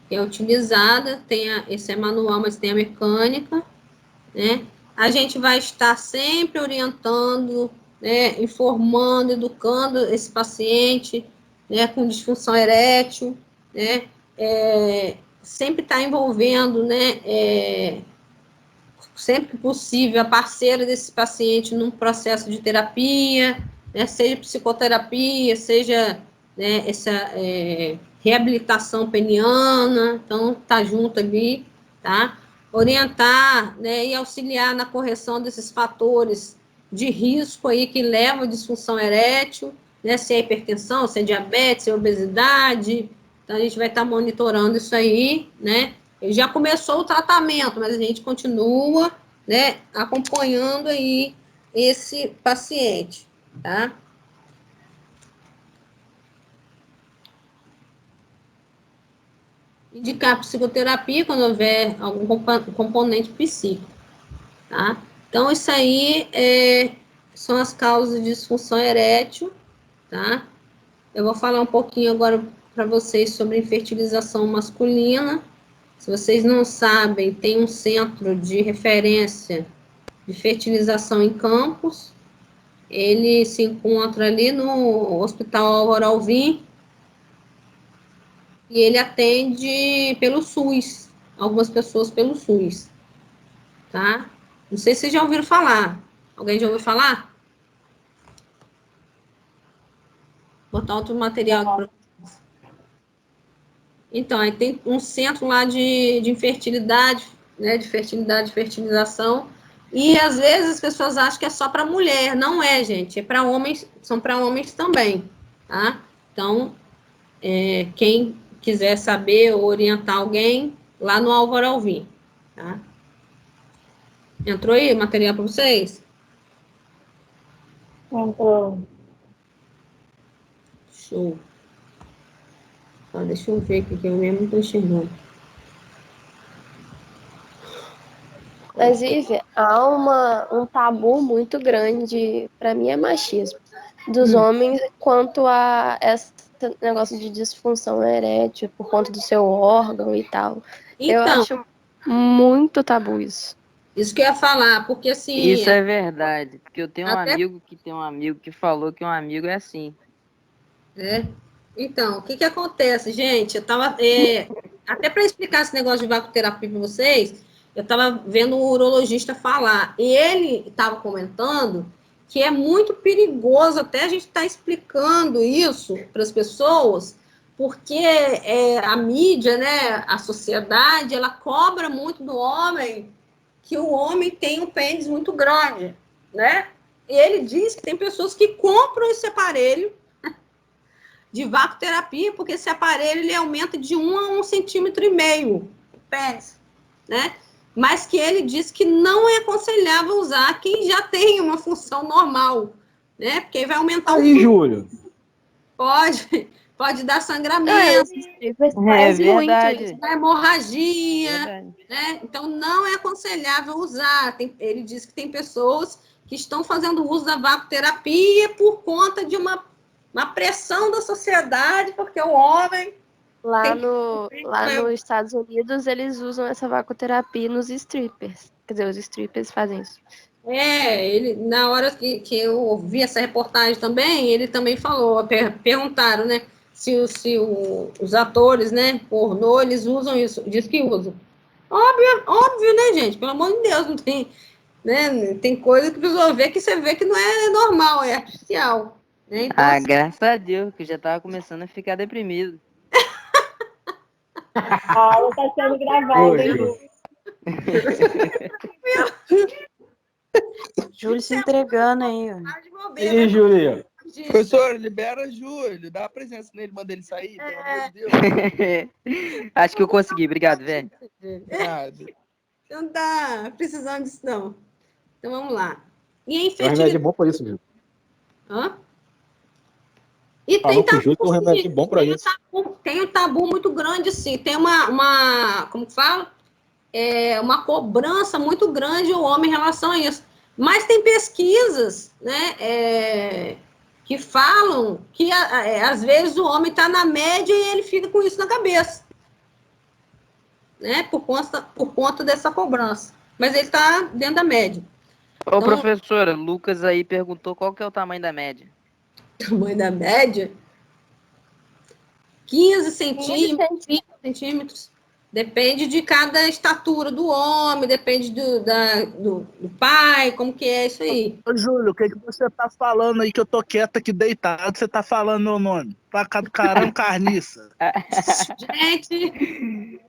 que é utilizada, esse é manual, mas tem a mecânica, né? A gente vai estar sempre orientando, né, informando, educando esse paciente, né, com disfunção erétil, né, sempre está envolvendo, né, sempre que possível, a parceira desse paciente num processo de terapia, né, seja psicoterapia, seja, né, essa reabilitação peniana, então tá junto ali, tá? Orientar, né, e auxiliar na correção desses fatores de risco aí que levam à disfunção erétil, né, se é hipertensão, se é diabetes, se é obesidade, então a gente vai estar monitorando isso aí, né? Ele já começou o tratamento, mas a gente continua, né, acompanhando aí esse paciente, tá? Indicar psicoterapia quando houver algum componente psíquico, tá? Então, isso aí são as causas de disfunção erétil, tá? Eu vou falar um pouquinho agora para vocês sobre infertilização masculina. Se vocês não sabem, tem um centro de referência de fertilização em Campos. Ele se encontra ali no Hospital Álvaro Alvim e ele atende pelo SUS, algumas pessoas pelo SUS, tá? Não sei se vocês já ouviram falar. Alguém já ouviu falar? Vou botar outro material aqui. Então, aí tem um centro lá de infertilidade, né, de fertilidade e fertilização, e às vezes as pessoas acham que é só para mulher, não é, gente, é para homens, são para homens também, tá? Então, quem quiser saber ou orientar alguém, lá no Álvaro Alvim, tá? Entrou aí o material para vocês? Entrou. Show. Deixa eu ver aqui, que eu mesmo não estou enxergando. Mas, Ive, há um tabu muito grande, para mim é machismo, dos homens quanto a esse negócio de disfunção erétil por conta do seu órgão e tal. Eu Então, acho muito tabu isso. isso que eu ia falar, porque assim... Isso é verdade, porque eu tenho um Até- amigo que tem um amigo que falou que um amigo é assim. Então, o que acontece, gente? Eu tava até para explicar esse negócio de vacoterapia para vocês, eu estava vendo um urologista falar, e ele estava comentando que é muito perigoso até a gente estar explicando isso para as pessoas, porque a mídia, né, a sociedade, ela cobra muito do homem que o homem tem um pênis muito grande, né? E ele diz que tem pessoas que compram esse aparelho de vacoterapia, porque esse aparelho ele aumenta de 1 a 1,5 centímetro o pênis, né? Mas que ele diz que não é aconselhável usar quem já tem uma função normal, né? Porque vai aumentar Aí, Júlio. Pode dar sangramento, Faz muito verdade. isso. dar hemorragia, Verdade. né? Então não é aconselhável usar. Ele diz que tem pessoas que estão fazendo uso da vacoterapia por conta de uma pressão da sociedade, porque o homem Lá tem- nos Estados Unidos, eles usam essa vacoterapia nos strippers. Quer dizer, os strippers fazem isso. ele, na hora que eu ouvi essa reportagem também, ele também falou, perguntaram, né, se os atores, né, pornô, eles usam isso, diz que usam. Óbvio, né, gente, pelo amor de Deus, não tem, né, tem coisa que precisa ver que você vê que não é normal, é artificial, né, então, Ah, graças a Deus, que eu já tava começando a ficar deprimido. A aula tá sendo gravada, hein, Ju? Júlio se entregando aí, ó. tá de E bobeira, aí, Júlio? disso. Professor, libera Júlio, dá a presença nele, manda ele sair, pelo amor de Deus. Acho que eu consegui, obrigado, velho. Nada. Não tá precisando disso, não. Então, vamos lá. E a O remédio é infertilidade... bom por isso, Júlio. Hã? E Falou que o Júlio tem um remédio bom pra isso. Tem um tabu muito grande, sim. Tem como que fala? Uma cobrança muito grande o homem em relação a isso. Mas tem pesquisas, né, que falam que, às vezes, o homem está na média e ele fica com isso na cabeça. Né, por conta dessa cobrança. Mas ele está dentro da média. Ô, Então- professora, Lucas aí perguntou qual que é o tamanho da média. Tamanho da média, 15 15 centímetros. Depende de cada estatura do homem, depende do pai, como que é isso aí. Ô, Júlio, o que você tá falando aí que eu tô quieto aqui deitado? Você tá falando meu nome? Pra cá do caramba, carniça. Gente...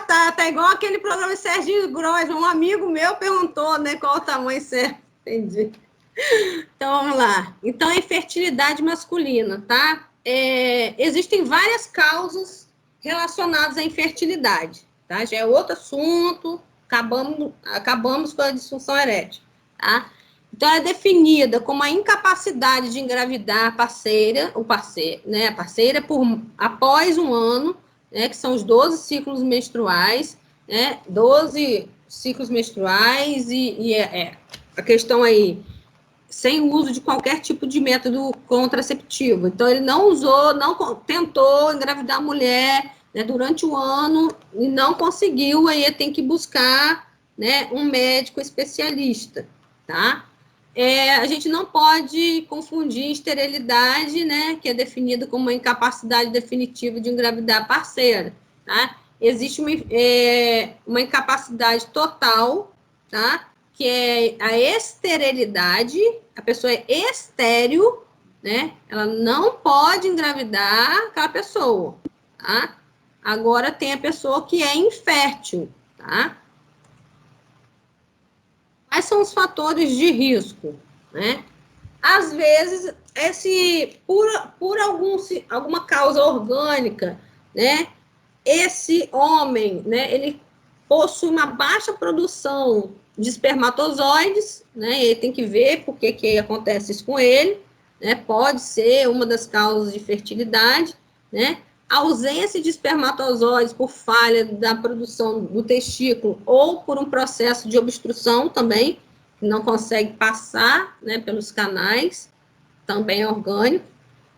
tá igual aquele programa de Serginho Grossman. Um amigo meu perguntou, né, qual o tamanho certo. Entendi. Então, vamos lá. Então, a infertilidade masculina, tá? Existem várias causas relacionadas à infertilidade, tá? Já é outro assunto, acabamos com a disfunção erétil, tá? Então, ela é definida como a incapacidade de engravidar a parceira, né, a parceira após um ano, né, que são os 12 ciclos menstruais, né, 12 ciclos menstruais e a questão aí, sem o uso de qualquer tipo de método contraceptivo. Então, ele não tentou engravidar a mulher, né, durante o ano e não conseguiu, aí tem que buscar, né, um médico especialista, tá? A gente não pode confundir esterilidade, né, que é definida como uma incapacidade definitiva de engravidar a parceira, tá? Existe uma incapacidade total, tá? Que é a esterilidade, a pessoa é estéril, né? Ela não pode engravidar aquela pessoa, tá? Agora tem a pessoa que é infértil, tá? Quais são os fatores de risco, né? Às vezes, por alguma causa orgânica, né? Esse homem, né? Ele possui uma baixa produção de espermatozoides, né? Ele tem que ver por que acontece isso com ele, né? Pode ser uma das causas de fertilidade, né? A ausência de espermatozoides por falha da produção do testículo ou por um processo de obstrução também, que não consegue passar, né, pelos canais, também é orgânico.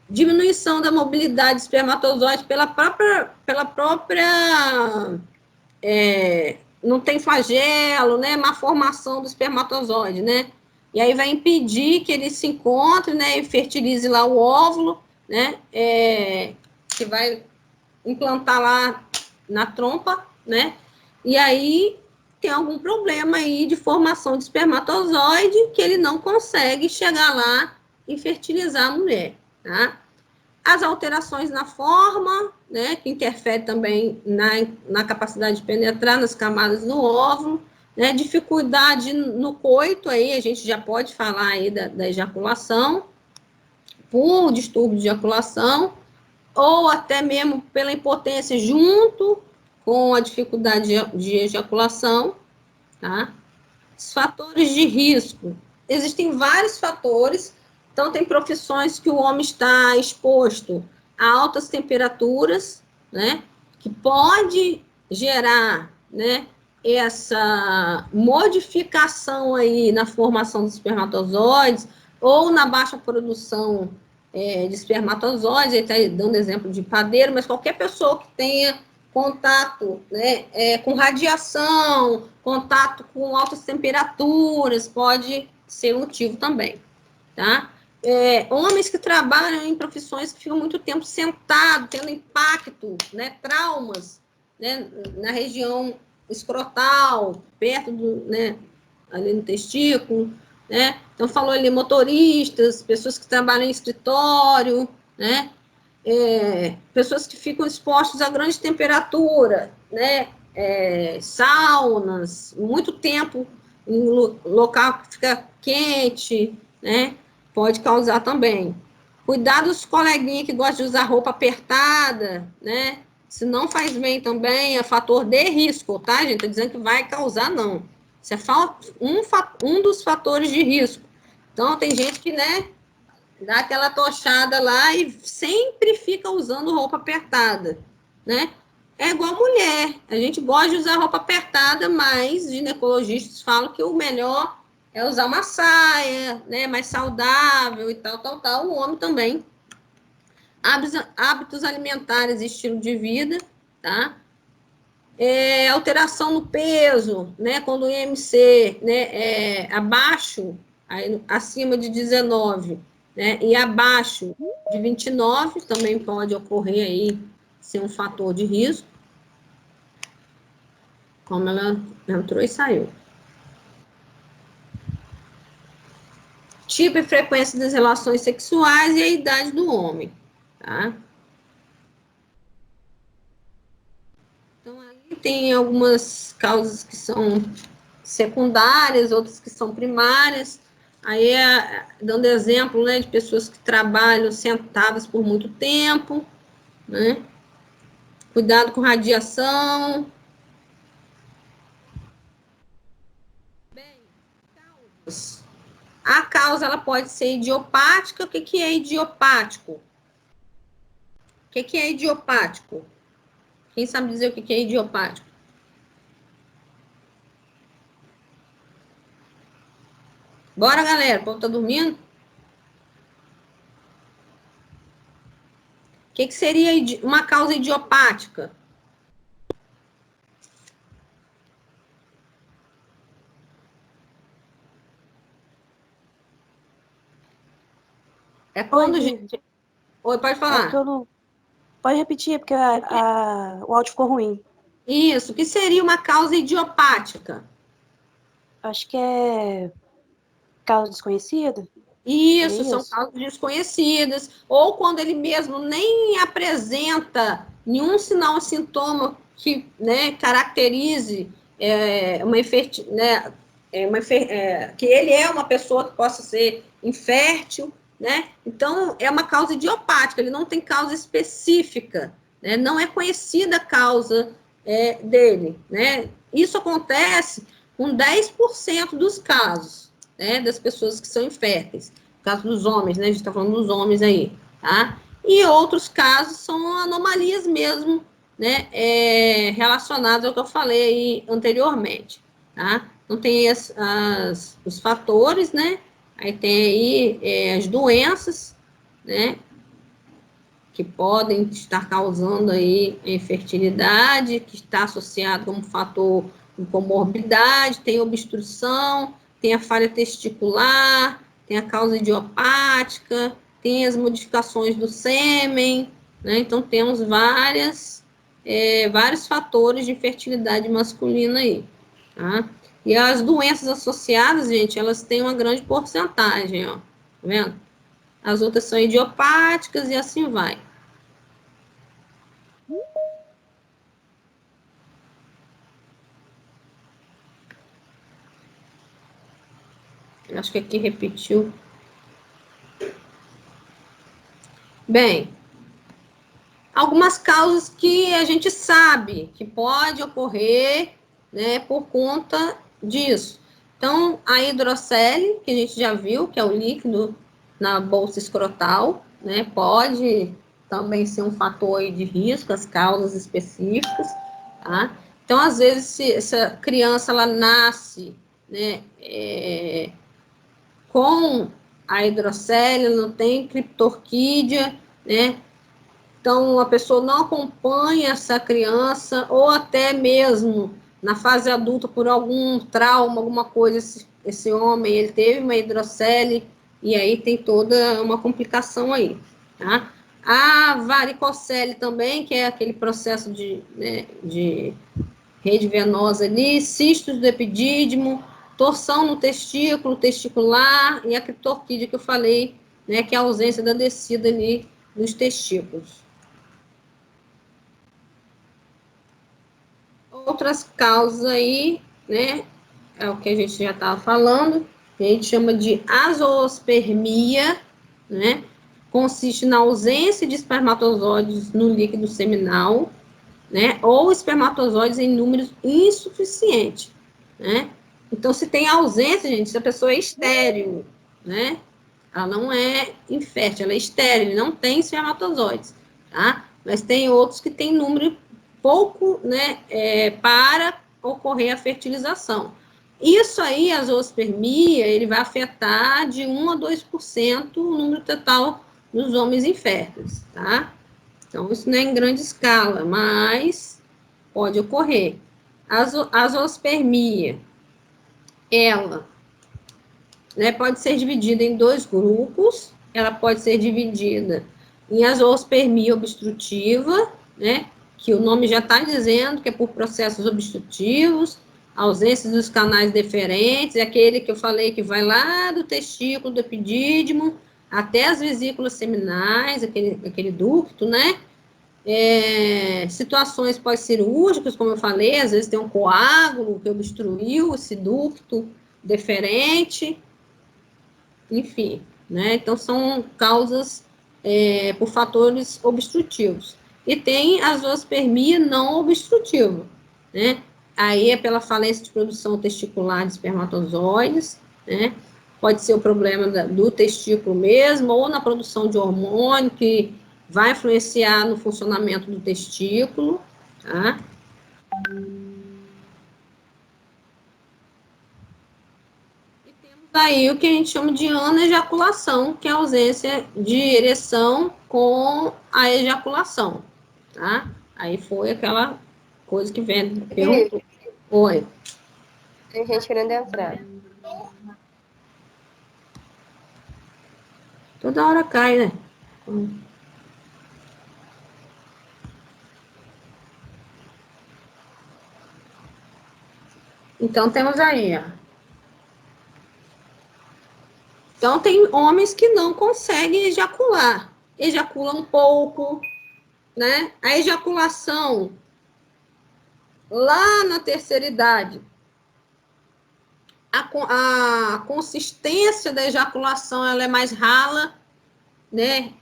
Diminuição da mobilidade de espermatozoides pela própria não tem flagelo, né, má formação do espermatozoide, né, e aí vai impedir que ele se encontre, né, e fertilize lá o óvulo, né, que vai implantar lá na trompa, né, e aí tem algum problema aí de formação de espermatozoide que ele não consegue chegar lá e fertilizar a mulher, tá? As alterações na forma, né, que interfere também na capacidade de penetrar nas camadas do óvulo, né, dificuldade no coito, aí a gente já pode falar aí da ejaculação, por distúrbio de ejaculação, ou até mesmo pela impotência junto com a dificuldade de ejaculação, tá? Os fatores de risco. Existem vários fatores, então tem profissões que o homem está exposto a altas temperaturas, né? Que pode gerar, né? Essa modificação aí na formação dos espermatozoides ou na baixa produção de espermatozoides, ele está dando exemplo de padeiro, mas qualquer pessoa que tenha contato, né, com radiação, contato com altas temperaturas, pode ser motivo também, tá? Homens que trabalham em profissões que ficam muito tempo sentados, tendo impacto, né, traumas, né, na região escrotal, perto do, né, ali no testículo, né? Então, falou ali motoristas, pessoas que trabalham em escritório, né? Pessoas que ficam expostas a grande temperatura, né? Saunas, muito tempo em local que fica quente, né? Pode causar também. Cuidar dos coleguinhas que gostam de usar roupa apertada, né? Se não faz bem também, é fator de risco, tá, gente? Tô dizendo que vai causar, não. Isso é um dos fatores de risco. Então, tem gente que, né, dá aquela tochada lá e sempre fica usando roupa apertada, né? É igual mulher. A gente gosta de usar roupa apertada, mas ginecologistas falam que o melhor é usar uma saia, né, mais saudável e tal. O homem também. Hábitos alimentares e estilo de vida, tá? Alteração no peso, né? Quando o IMC, né, abaixo, aí, acima de 19, né, e abaixo de 29, também pode ocorrer aí, ser um fator de risco. Como ela entrou e saiu. Tipo e frequência das relações sexuais e a idade do homem, tá? Então, aí tem algumas causas que são secundárias, outras que são primárias. Aí, dando exemplo, né, de pessoas que trabalham sentadas por muito tempo, né? Cuidado com radiação. Bem, causas. A causa, ela pode ser idiopática. O que é idiopático? O que é idiopático? Quem sabe dizer o que é idiopático? Bora, galera, o povo tá dormindo? O que seria uma causa idiopática? É quando a gente... Oi, pode falar. É que eu não... Pode repetir, porque o áudio ficou ruim. Isso. O que seria uma causa idiopática? Acho que é causa desconhecida. Isso, são causas desconhecidas. Ou quando ele mesmo nem apresenta nenhum sinal ou sintoma que, né, caracterize que ele é uma pessoa que possa ser infértil, né? Então, é uma causa idiopática, ele não tem causa específica, né? Não é conhecida a causa dele, né? Isso acontece com 10% dos casos, né, das pessoas que são inférteis. No caso dos homens, né? A gente está falando dos homens aí, tá? E outros casos são anomalias mesmo, né? Relacionadas ao que eu falei aí anteriormente, tá? Então, tem os fatores, né? Aí tem aí as doenças, né? Que podem estar causando aí infertilidade, que está associado como fator de comorbidade, tem obstrução, tem a falha testicular, tem a causa idiopática, tem as modificações do sêmen, né? Então, temos vários fatores de infertilidade masculina aí, tá? E as doenças associadas, gente, elas têm uma grande porcentagem, ó, tá vendo? As outras são idiopáticas e assim vai. Eu acho que aqui repetiu. Bem, algumas causas que a gente sabe que pode ocorrer, né, por conta disso. Então, a hidrocele, que a gente já viu, que é o líquido na bolsa escrotal, né, pode também ser um fator aí de risco, as causas específicas, tá? Então, às vezes, se essa criança, ela nasce, né, com a hidrocele, ela não tem criptorquídea, né, então, a pessoa não acompanha essa criança, ou até mesmo na fase adulta, por algum trauma, alguma coisa, esse homem, ele teve uma hidrocele, e aí tem toda uma complicação aí, tá? A varicocele também, que é aquele processo de, né, de rede venosa ali, cistos do epidídimo, torção no testículo, testicular, e a criptorquídea que eu falei, né, que é a ausência da descida ali dos testículos. Outras causas aí, né, é o que a gente já estava falando, a gente chama de azoospermia, né, consiste na ausência de espermatozoides no líquido seminal, né, ou espermatozoides em números insuficientes, né. Então, se tem ausência, gente, se a pessoa é estéril, né, ela não é infértil, ela é estéril, não tem espermatozoides, tá? Mas tem outros que têm número pouco, né, para ocorrer a fertilização. Isso aí, a zoospermia, ele vai afetar de 1 a 2% o número total dos homens inférteis, tá? Então, isso não é em grande escala, mas pode ocorrer. A zoospermia, ela, né, pode ser dividida em 2 grupos, ela pode ser dividida em azoospermia obstrutiva, né, que o nome já está dizendo que é por processos obstrutivos, ausência dos canais deferentes, é aquele que eu falei que vai lá do testículo, do epidídimo, até as vesículas seminais, aquele ducto, né, situações pós-cirúrgicas, como eu falei, às vezes tem um coágulo que obstruiu esse ducto deferente, enfim, né? Então, são causas por fatores obstrutivos. E tem a zoospermia não obstrutiva, né? Aí é pela falência de produção testicular de espermatozoides, né? Pode ser o problema do testículo mesmo, ou na produção de hormônio, que vai influenciar no funcionamento do testículo, tá? Daí o que a gente chama de anejaculação, que é a ausência de ereção com a ejaculação, tá? Aí foi aquela coisa que vem perguntou. Oi. Tem gente querendo entrar. Toda hora cai, né? Então temos aí, ó. Então tem homens que não conseguem ejacular. Ejaculam um pouco, né? A ejaculação lá na terceira idade, a consistência da ejaculação ela é mais rala, né?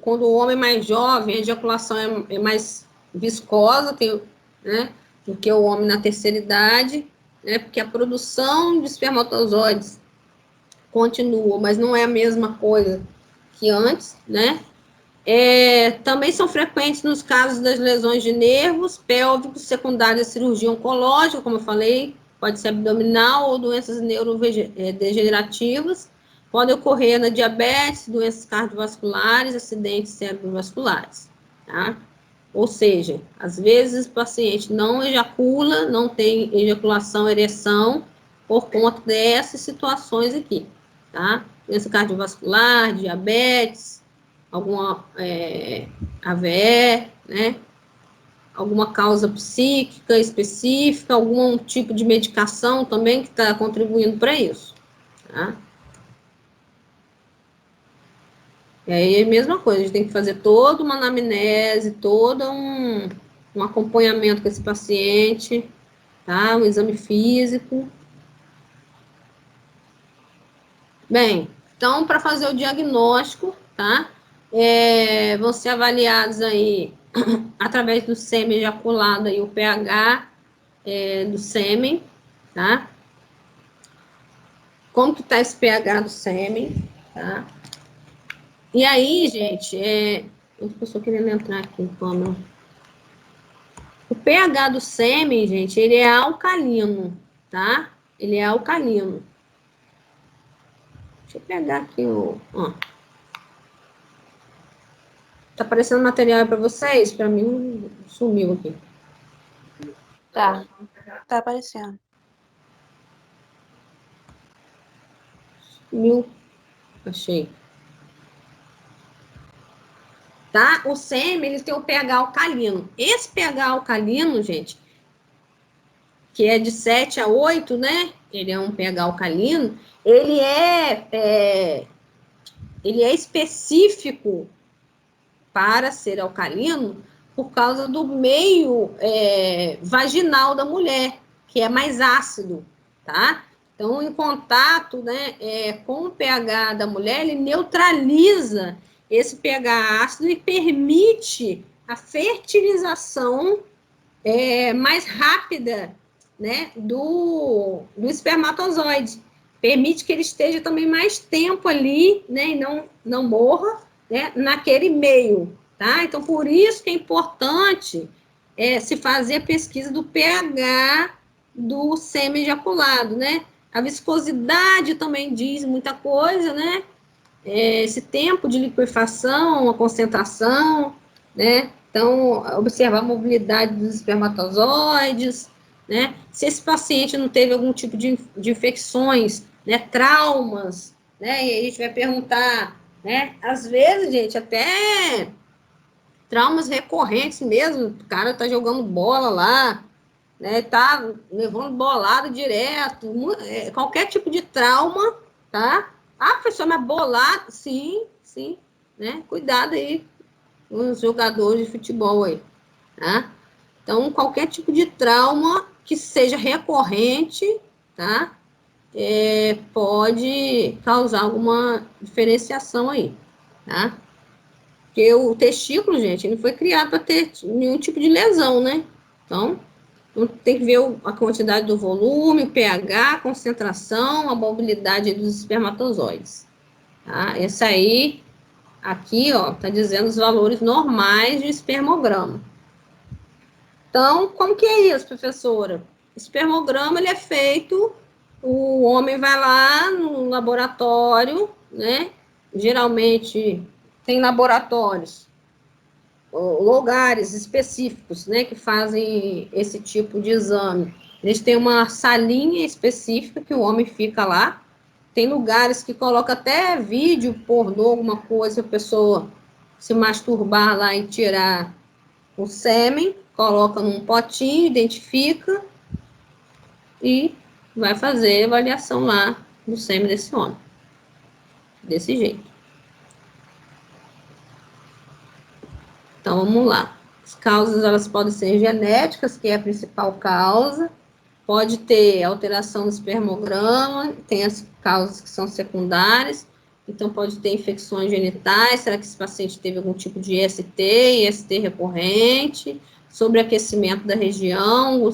Quando o homem é mais jovem, a ejaculação é mais viscosa, né? Do que o homem na terceira idade, né? Porque a produção de espermatozoides continua, mas não é a mesma coisa que antes, né? Também são frequentes nos casos das lesões de nervos pélvicos secundárias à cirurgia oncológica, como eu falei, pode ser abdominal ou doenças neurodegenerativas, pode ocorrer na diabetes, doenças cardiovasculares, acidentes cerebrovasculares, tá? Ou seja, às vezes o paciente não ejacula, não tem ejaculação, ereção, por conta dessas situações aqui, tá? Doença cardiovascular, diabetes, alguma AVE, né? alguma causa psíquica específica, algum tipo de medicação também que está contribuindo para isso, tá? E aí, a mesma coisa, a gente tem que fazer toda uma anamnese, todo um acompanhamento com esse paciente, tá? Um exame físico. Bem, então, para fazer o diagnóstico, tá? Vão ser avaliados aí, através do sêmen ejaculado, aí, o pH do sêmen, tá? Como que tá esse pH do sêmen, tá? E aí, gente, outra pessoa querendo entrar aqui, como o pH do sêmen, gente, ele é alcalino, tá? Ele é alcalino. Deixa eu pegar aqui ó. Tá aparecendo material para vocês? Para mim, sumiu aqui. Tá aparecendo. Sumiu. Achei. Tá? O sêmen, ele tem o pH alcalino. Esse pH alcalino, gente, que é de 7 a 8, né? Ele é um pH alcalino. Ele é específico para ser alcalino por causa do meio vaginal da mulher, que é mais ácido, tá? Então, em contato, né, com o pH da mulher, ele neutraliza esse pH ácido e permite a fertilização mais rápida, né, do espermatozoide. Permite que ele esteja também mais tempo ali, né, e não morra, né, naquele meio, tá? Então, por isso que é importante se fazer a pesquisa do pH do sêmen ejaculado, né? A viscosidade também diz muita coisa, né? Esse tempo de liquefação, a concentração, né? Então, observar a mobilidade dos espermatozoides, né? Se esse paciente não teve algum tipo de infecções, né? Traumas, né? E aí a gente vai perguntar, né? Às vezes, gente, até traumas recorrentes mesmo, o cara tá jogando bola lá, né? Tá levando bolada direto, qualquer tipo de trauma, tá? Ah, professor, mas bolado? Sim, né? Cuidado aí com os jogadores de futebol aí, tá? Então, qualquer tipo de trauma que seja recorrente, tá? Pode causar alguma diferenciação aí, tá? Porque o testículo, gente, ele foi criado para ter nenhum tipo de lesão, né? Então, tem que ver a quantidade do volume, o pH, a concentração, a mobilidade dos espermatozoides. Tá? Esse aí, aqui, ó, tá dizendo os valores normais de espermograma. Então, como que é isso, professora? Espermograma, ele é feito, o homem vai lá no laboratório, né? Geralmente, tem laboratórios, lugares específicos, né, que fazem esse tipo de exame. Eles têm uma salinha específica que o homem fica lá. Tem lugares que coloca até vídeo pornô, alguma coisa, a pessoa se masturbar lá e tirar o sêmen, coloca num potinho, identifica e vai fazer a avaliação lá do sêmen desse homem. Desse jeito. Então, vamos lá. As causas, elas podem ser genéticas, que é a principal causa. Pode ter alteração no espermograma, tem as causas que são secundárias. Então, pode ter infecções genitais. Será que esse paciente teve algum tipo de IST recorrente? Sobreaquecimento da região,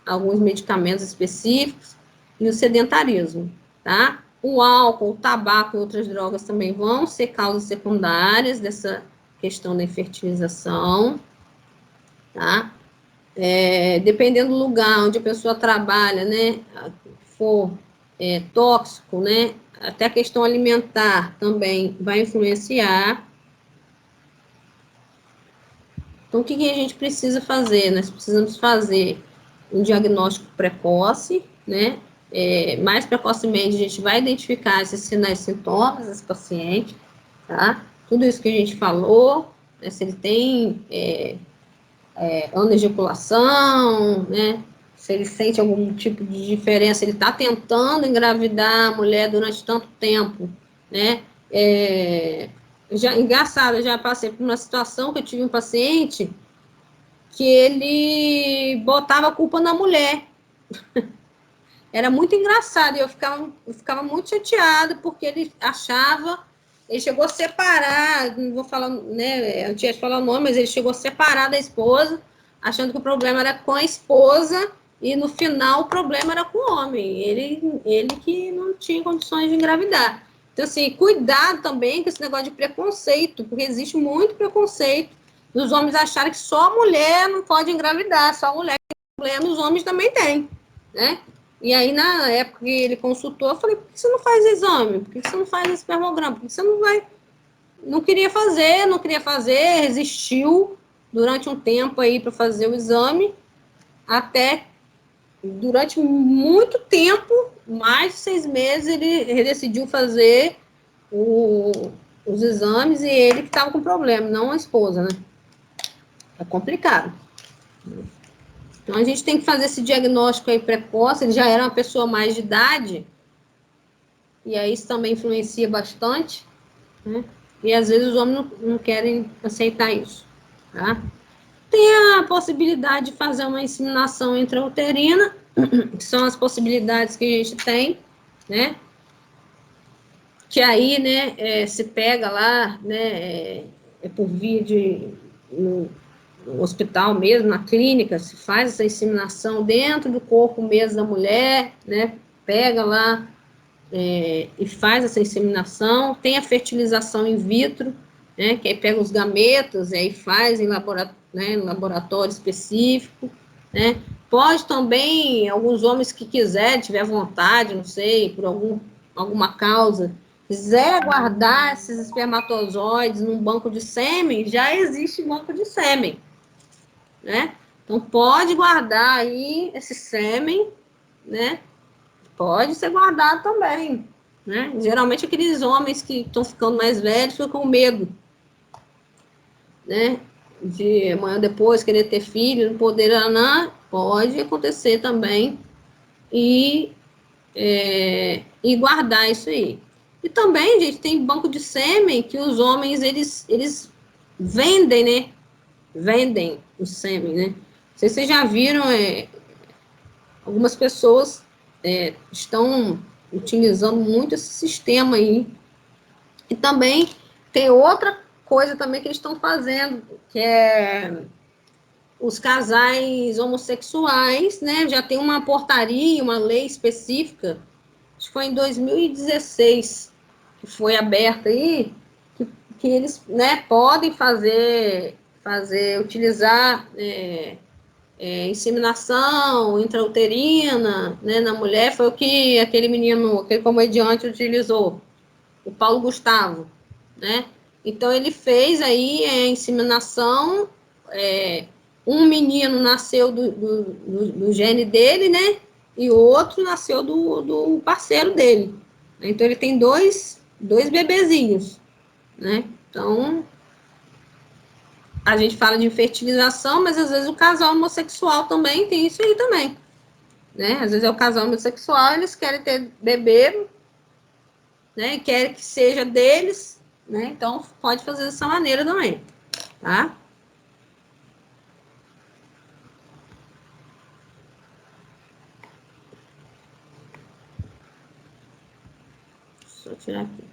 alguns medicamentos específicos. E o sedentarismo, tá? O álcool, o tabaco e outras drogas também vão ser causas secundárias dessa questão da infertilização, tá? Dependendo do lugar onde a pessoa trabalha, né, for tóxico, né, até a questão alimentar também vai influenciar. Então, o que a gente precisa fazer? Nós precisamos fazer um diagnóstico precoce, né, mais precocemente a gente vai identificar esses sinais e sintomas desse paciente, tá? Tudo isso que a gente falou, né, se ele tem anorejaculação, né? Se ele sente algum tipo de diferença, ele está tentando engravidar a mulher durante tanto tempo, né? Engraçado, eu já passei por uma situação que eu tive um paciente que ele botava a culpa na mulher. Era muito engraçado, e eu ficava muito chateada, porque ele achava, ele chegou a separar, não vou falar, né, eu tinha que falar o nome, mas ele chegou a separar da esposa, achando que o problema era com a esposa, e no final o problema era com o homem, ele que não tinha condições de engravidar. Então, assim, cuidado também com esse negócio de preconceito, porque existe muito preconceito dos homens acharem que só a mulher não pode engravidar, só a mulher que tem problema, os homens também têm, né? E aí, na época que ele consultou, eu falei, por que você não faz exame? Por que você não faz espermograma? Por que você não vai... Não queria fazer, resistiu durante um tempo aí para fazer o exame, até durante muito tempo, mais de 6 meses, ele decidiu fazer os exames, e ele que estava com problema, não a esposa, né? É complicado. Então, a gente tem que fazer esse diagnóstico aí precoce. Ele já era uma pessoa mais de idade, e aí isso também influencia bastante, né? E às vezes os homens não querem aceitar isso, tá? Tem a possibilidade de fazer uma inseminação intrauterina, que são as possibilidades que a gente tem, né? Que aí, né, se pega lá, né, por via no hospital mesmo, na clínica, se faz essa inseminação dentro do corpo mesmo da mulher, né, pega lá e faz essa inseminação. Tem a fertilização in vitro, né, que aí pega os gametas e aí faz em laboratório específico, né. Pode também, alguns homens que quiserem, tiver vontade, não sei, por alguma causa, quiser guardar esses espermatozoides num banco de sêmen, já existe banco de sêmen, né? Então, pode guardar aí esse sêmen, né? Pode ser guardado também, né? Geralmente, aqueles homens que estão ficando mais velhos ficam com medo, né? De amanhã depois querer ter filho, não poder, pode acontecer também, e guardar isso aí. E também, gente, tem banco de sêmen que os homens, eles vendem, né? Vendem o sêmen, né? Não sei se vocês já viram, algumas pessoas estão utilizando muito esse sistema aí. E também tem outra coisa também que eles estão fazendo, que é os casais homossexuais, né? Já tem uma portaria, uma lei específica, acho que foi em 2016, que foi aberta aí, que eles, né, podem utilizar inseminação intrauterina, né, na mulher. Foi o que aquele menino, aquele comediante utilizou, o Paulo Gustavo, né? Então, ele fez aí a inseminação, um menino nasceu do gene dele, né? E o outro nasceu do parceiro dele. Então, ele tem dois bebezinhos, né? Então, a gente fala de fertilização, mas às vezes o casal homossexual também tem isso aí também, né? Às vezes é o casal homossexual, eles querem ter bebê, né? Querem que seja deles, né? Então, pode fazer dessa maneira também, tá? Deixa eu tirar aqui.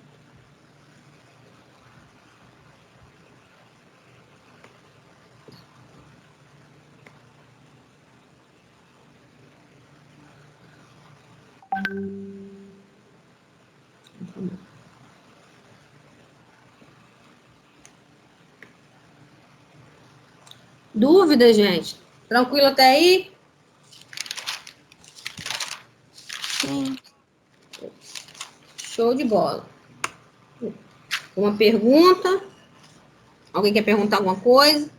Dúvida, gente? Tranquilo até aí? Sim. Show de bola. Uma pergunta? Alguém quer perguntar alguma coisa?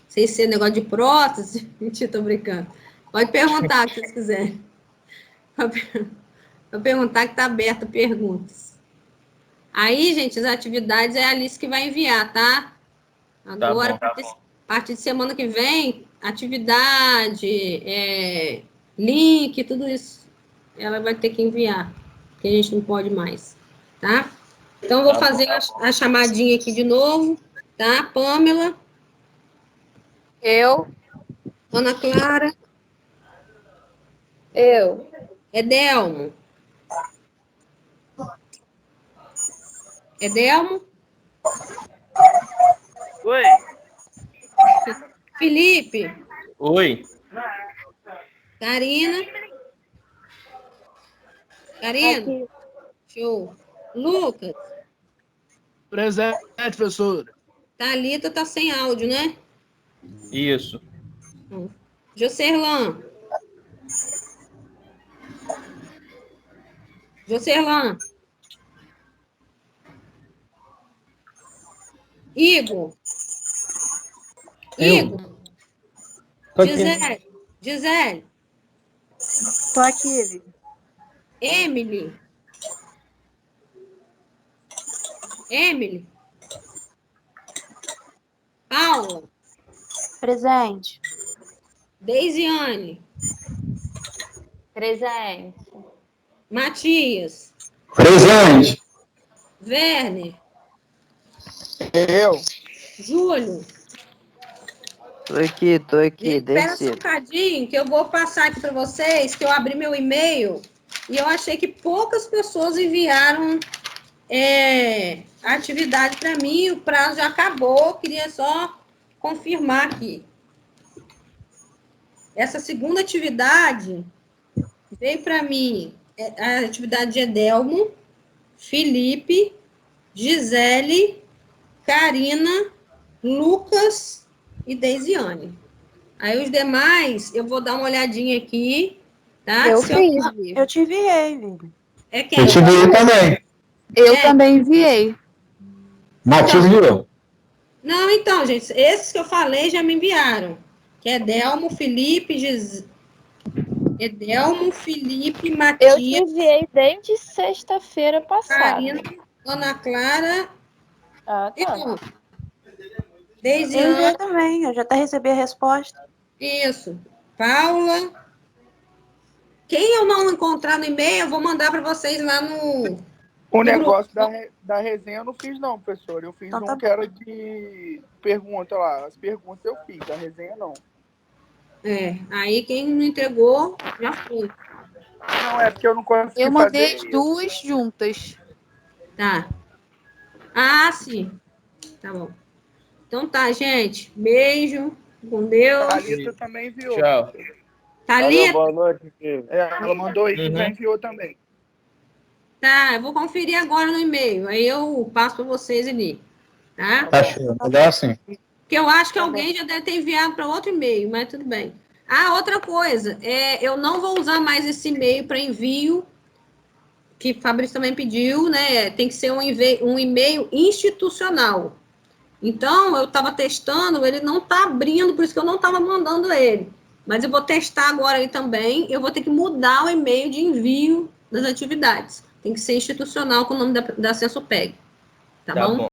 Sem ser negócio de prótese? Mentira, tô brincando. Pode perguntar, se vocês quiserem. Vou perguntar, que tá aberta perguntas. Aí, gente, as atividades é a Alice que vai enviar, tá? Agora, Tá partir de semana que vem, atividade, link, tudo isso, ela vai ter que enviar, que a gente não pode mais, tá? Então, eu vou fazer a chamadinha aqui de novo, tá? Pamela, Eu, Ana Clara, Edelmo. Edelmo? Oi. Felipe, Oi. Karina, Aqui. show. Lucas, Presente, professora. Thalita tá sem áudio, né? Isso. Jocerlan. Igor. Tô aqui. Gisele. tô aqui. Emily. Paula. Presente. Deisiane. Presente. Matias. Presente. Werner. Eu. Júlio. Tô aqui, Gente, espera desce. só um bocadinho, que eu vou passar aqui para vocês, que eu abri meu e-mail e eu achei que poucas pessoas enviaram a atividade para mim, o prazo já acabou, queria só confirmar aqui. Essa segunda atividade veio para mim, a atividade de Edelmo, Felipe, Gisele, Karina, Lucas e Deisiane. Aí os demais, eu vou dar uma olhadinha aqui, tá? Eu Se fiz, Vi. Eu te enviei, Vivi. É quem? Eu te vi também. Eu É. também enviei. Matias viu. Não, então, gente, esses que eu falei já me enviaram. Que é Edelmo, Felipe, Eu te Matias, enviei desde sexta-feira passada. Karina, Ana Clara, Ah, e tá. tu? Eu Deisiane, enviei também, eu já até recebi a resposta. isso. Paula. Quem eu não encontrar no e-mail, eu vou mandar para vocês lá no O grupo. negócio da resenha eu não fiz, não, professor. Eu fiz Então um tá que era de pergunta lá. As perguntas eu fiz, a resenha não. Aí quem não entregou, já foi. Não, é porque eu não consegui Eu mandei fazer. as duas juntas. Tá. Ah, sim. Tá bom. Então tá, gente. Beijo. Com Deus. Thalita também enviou. Tchau. Thalita, Boa noite, filho. Ela mandou aí que Uhum. já enviou também. tá. Eu vou conferir agora no e-mail. Aí eu passo para vocês ali. Tá? Tá show. Melhor assim. Porque eu acho que alguém já deve ter enviado para outro e-mail, mas tudo bem. Ah, outra coisa. Eu não vou usar mais esse e-mail para envio, que o Fabrício também pediu, né? Tem que ser um e-mail institucional. Então, eu estava testando, ele não está abrindo, por isso que eu não estava mandando ele. Mas eu vou testar agora aí também. Eu vou ter que mudar o e-mail de envio das atividades. Tem que ser institucional com o nome da Censopeg. Tá bom?